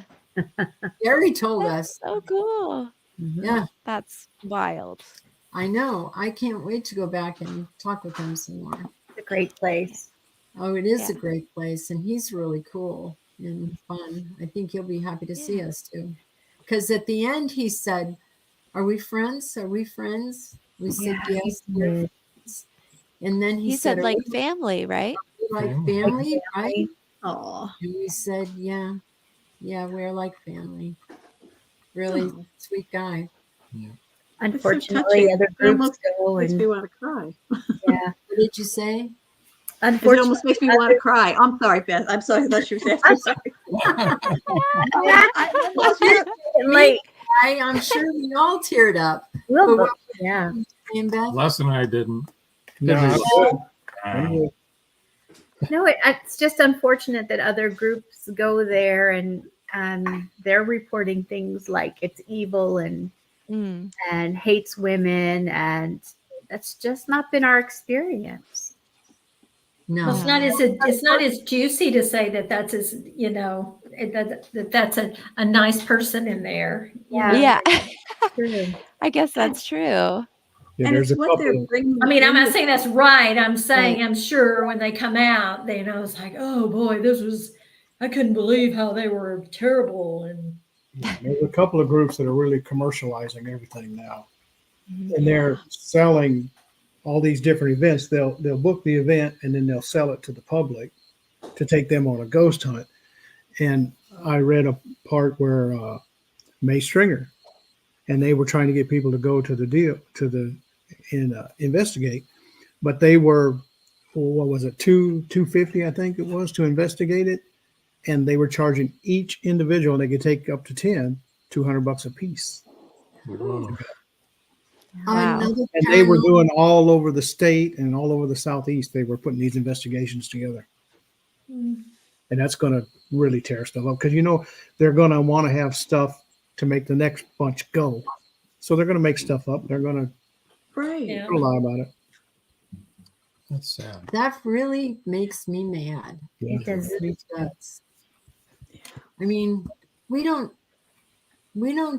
Gary told That's us. so cool. Yeah, That's wild. I know. I can't wait to go back and talk with him some more. It's a great place. Oh, it is a Yeah. great place, and he's really cool and fun. I think he'll be happy to see us too. Because at the end, he said, are we friends? Are we friends? We said, Yeah, yes, he we're did. friends. And then He he said said, like are we family, right? like Family. family, right? Oh, And we said, yeah, we're like family. Really sweet guy. Unfortunately, other It groups almost go makes and me want to cry. yeah. What did you say? It Unfortunately, almost makes me want to cry. I'm sorry, Beth. I'm sorry. I thought you were saying. Sorry. late. I'm sure we all teared up. Well, But yeah. And Beth? Les and I didn't. No, I'm good. I'm good. No, it's just unfortunate that other groups go there and they're reporting things like it's evil and hates women, and that's just not been our experience. No. Well, it's not as juicy to say that that's as, you know, that's a nice person in there. you Yeah. know? Yeah. True. I guess that's true. Yeah, And there's it's a what they're couple. bringing. I mean, I'm in not with- saying that's right. I'm saying I'm sure when they come out, they know it's like, oh boy, I couldn't believe how they were terrible. And There's a couple of groups that are really commercializing everything now, Mhm. and they're selling all these different events. They'll book the event and then they'll sell it to the public to take them on a ghost hunt. And I read a part where May Stringer, and they were trying to get people to go to the deal and investigate, but they were, what was it, $250 I think it was to investigate it, and they were charging each individual, and they could take up to 10, $200 a piece. Whoa. Wow. Another And they were paranormal- doing all over the state and all over the Southeast. They were putting these investigations together. And that's going to really tear stuff up because, you know, they're going to want to have stuff to make the next bunch go. So they're going to make stuff up. They're going to Right. yeah. lie about it. That's sad. That really makes me mad. Yeah. It does. It does. I mean, we don't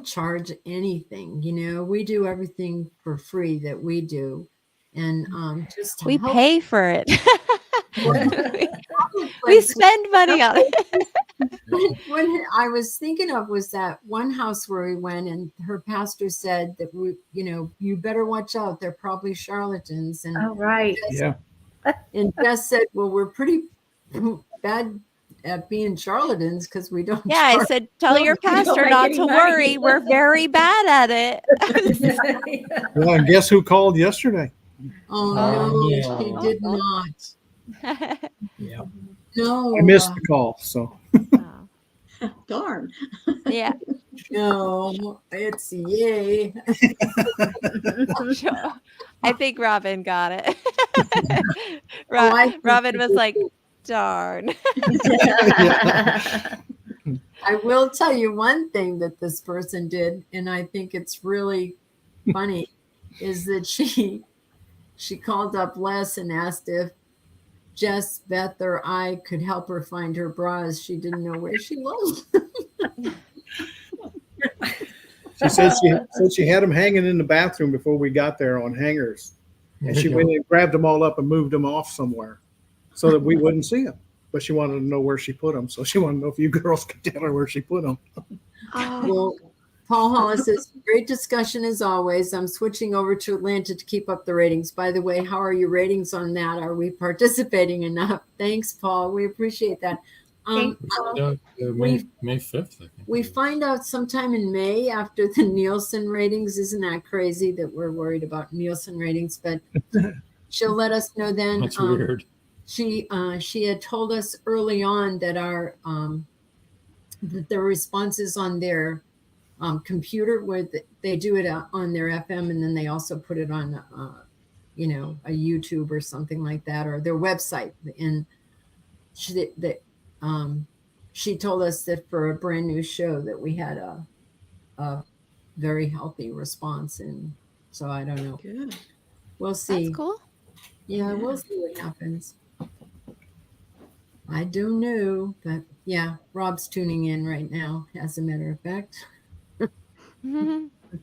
charge anything, you know. We do everything for free that we do, and just to We help pay for it. we like, spend money on it. when I was thinking of was that one house where we went, and her pastor said that you better watch out. They're probably charlatans, and Oh, right. Yeah. and Jess said, well, we're pretty bad at being charlatans because we don't. Yeah, I charge. said, tell your we don't pastor make not any to money. worry. We're very bad at it. Well, and guess who called yesterday? Oh Oh, no, no. she did not. Yeah. No, I missed the call. So Oh, Darn. yeah. no, it's yay. Sure. I think Robin got it. I think Robin she was did like, too. darn. I will tell you one thing that this person did, and I think it's really funny, is that she called up Les and asked if Jess, Beth, or I could help her find her bras. She didn't know where she was. she said she had them hanging in the bathroom before we got there on hangers. And she went and grabbed them all up and moved them off somewhere so that we wouldn't see them. But she wanted to know where she put them. So she wanted to know if you girls could tell her where she put them. Oh, Well, Paul Hollis says, great discussion as always. I'm switching over to Atlanta to keep up the ratings. By the way, how are your ratings on that? Are we participating enough? Thanks, Paul. We appreciate that. Thank May 5th, I think. We find out sometime in May after the Nielsen ratings. Isn't that crazy that we're worried about Nielsen ratings? But she'll let us know then. That's weird. She had told us early on that that the responses on their computer, where they do it on their FM, and then they also put it on a YouTube or something like that, or their website. And she told us that for a brand new show that we had a very healthy response, and so I don't know. good. We'll see. That's cool. Yeah, we'll see what happens. I don't know, but yeah, Rob's tuning in right now, as a matter of fact,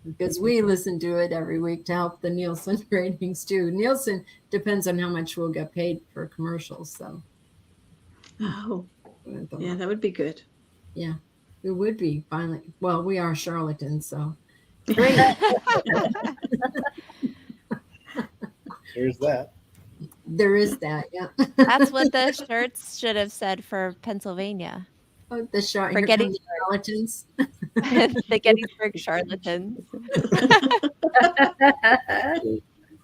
because we listen to it every week to help the Nielsen ratings too. Nielsen depends on how much we'll get paid for commercials, so Oh, yeah, that would be good. yeah, it would be finally. Well, we are charlatans, so great. There's that. There is that, yeah. That's what the shirts should have said for Pennsylvania. Oh, the For here getting- comes charlatans. The Gettysburg charlatans.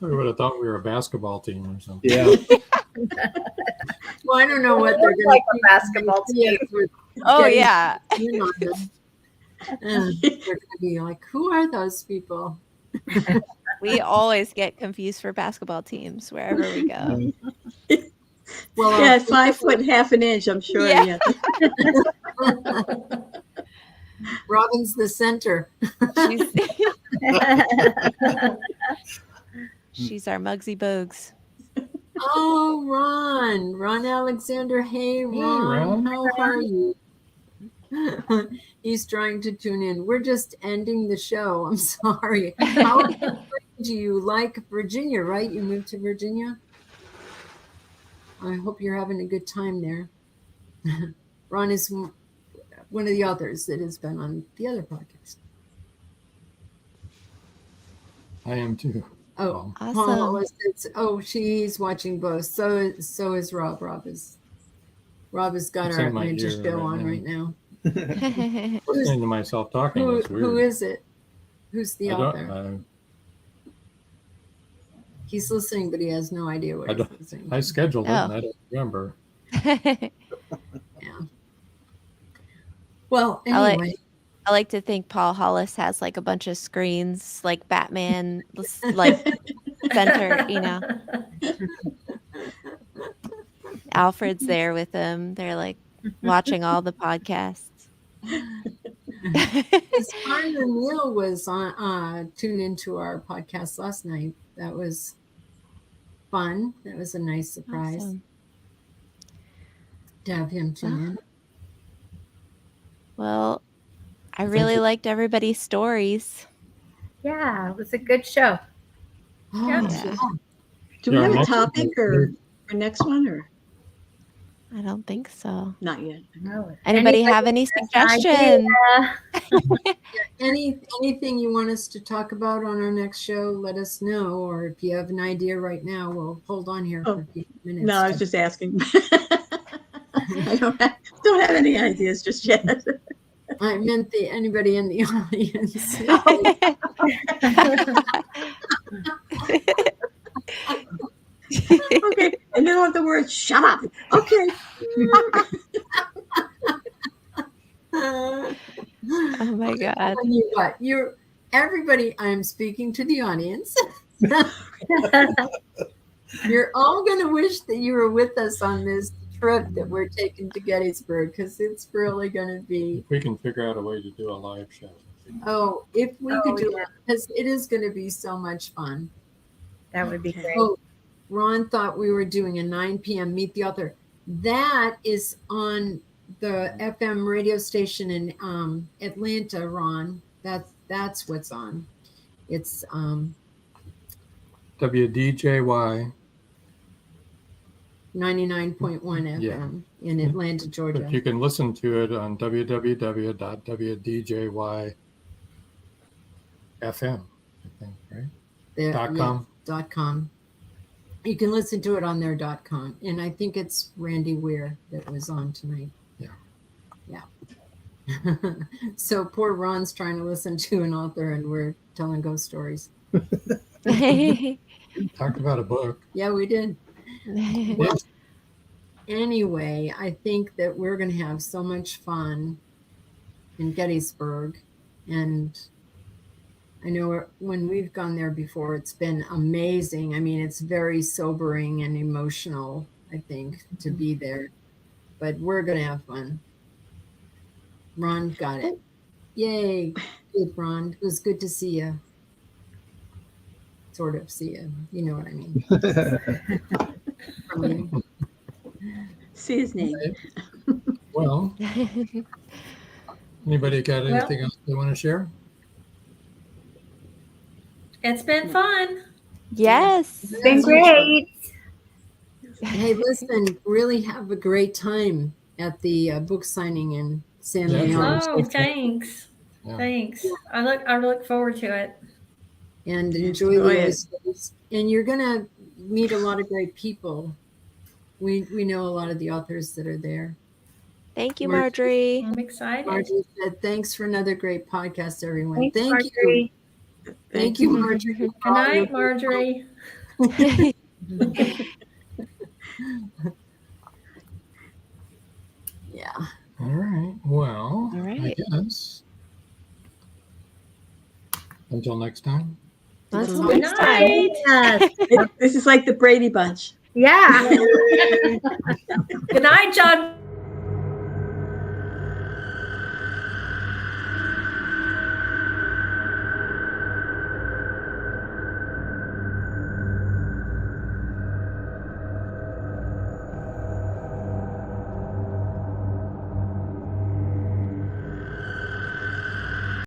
We would have thought we were a basketball team or something. Yeah. Well, I don't know what they're going like to a basketball team. Oh, Getting- yeah. They're going to be like, who are those people? We always get confused for basketball teams wherever we go. Well, Yeah, 5 foot half an inch, I'm sure. Yeah. Yeah. Robin's the center. She's our Muggsy Bogues. Oh, Ron Alexander. Hey, Ron, Ron. how are you? He's trying to tune in. We're just ending the show. I'm sorry. How do you like Virginia, right? You moved to Virginia? I hope you're having a good time there. Ron is one of the authors that has been on the other podcast. I am too. Oh, Awesome. Paula says, oh, she's watching both. So is Rob. Rob has got It's our in my Ninja ear show right on now. right now. Listening to myself talking is weird. Who is it? Who's the I author? don't, He's listening, but he has no idea what I he's don't- listening I to. scheduled it Oh. and I don't remember. Yeah. Well, I like- anyway, I like to think Paul Hollis has like a bunch of screens, like Batman, like center, you know. Alfred's there with them. They're like watching all the podcasts. his partner Neil was on tuned into our podcast last night. That was fun. That was a nice surprise Awesome. to have him tune in. Well, I think really it- liked everybody's stories. Yeah, it was a good show. Oh, Yeah. Do we Yeah, have a next topic one- or next one or I don't think so. not yet? No. Anybody have any suggestions? Anything you want us to talk about on our next show, let us know. Or if you have an idea right now, we'll hold on here for a few minutes. No, I was just asking. I don't have any ideas just yet. I meant anybody in the audience. Okay, and you want the word "shut up"? Okay. Oh my God. Telling you what, everybody. I'm speaking to the audience. You're all going to wish that you were with us on this trip that we're taking to Gettysburg, because it's really going to be. If we can figure out a way to do a live show. Oh, if we could do yeah. it, because it is going to be so much fun. That would be great. Oh, Ron thought we were doing a 9 p.m. Meet the Author. That is on the FM radio station in Atlanta, Ron. That's what's on. It's WDJY. 99.1 FM Yeah. in Atlanta, Georgia. But you can listen to it on www.wdjyfm, I think, right? There- .com. yeah, .com. You can listen to it on their .com. And I think it's Randy Weir that was on tonight. Yeah. Yeah. So poor Ron's trying to listen to an author and we're telling ghost stories. Talk about a book. Yeah, we did. Yeah. Anyway, I think that we're going to have so much fun in Gettysburg. And I know when we've gone there before, it's been amazing. I mean, it's very sobering and emotional, I think, to be there. But we're going to have fun. Ron got it. Yay. Good, Ron. It was good to see you. Sort of see you. You know what I mean. From you. See his name. Well, anybody got anything else they want to share? It's been fun. Yes. It's been great. Hey, listen, really have a great time at the book signing in San Yeah, Leon. Oh, thanks. Yeah. Thanks. I look forward to it. And enjoy Enjoy the it. oysters. And you're gonna meet a lot of great people. We know a lot of the authors that are there. Thank you, Marjorie. Marjorie. I'm excited. Marjorie said, "Thanks for another great podcast, everyone." Thanks, Thank you, Marjorie. thank you, Marjorie. Good night, Marjorie. Yeah. All right. Well, All I right. guess. Until next time. Until Good next time. night. Yes. This is like the Brady Bunch. Yeah. Good night, John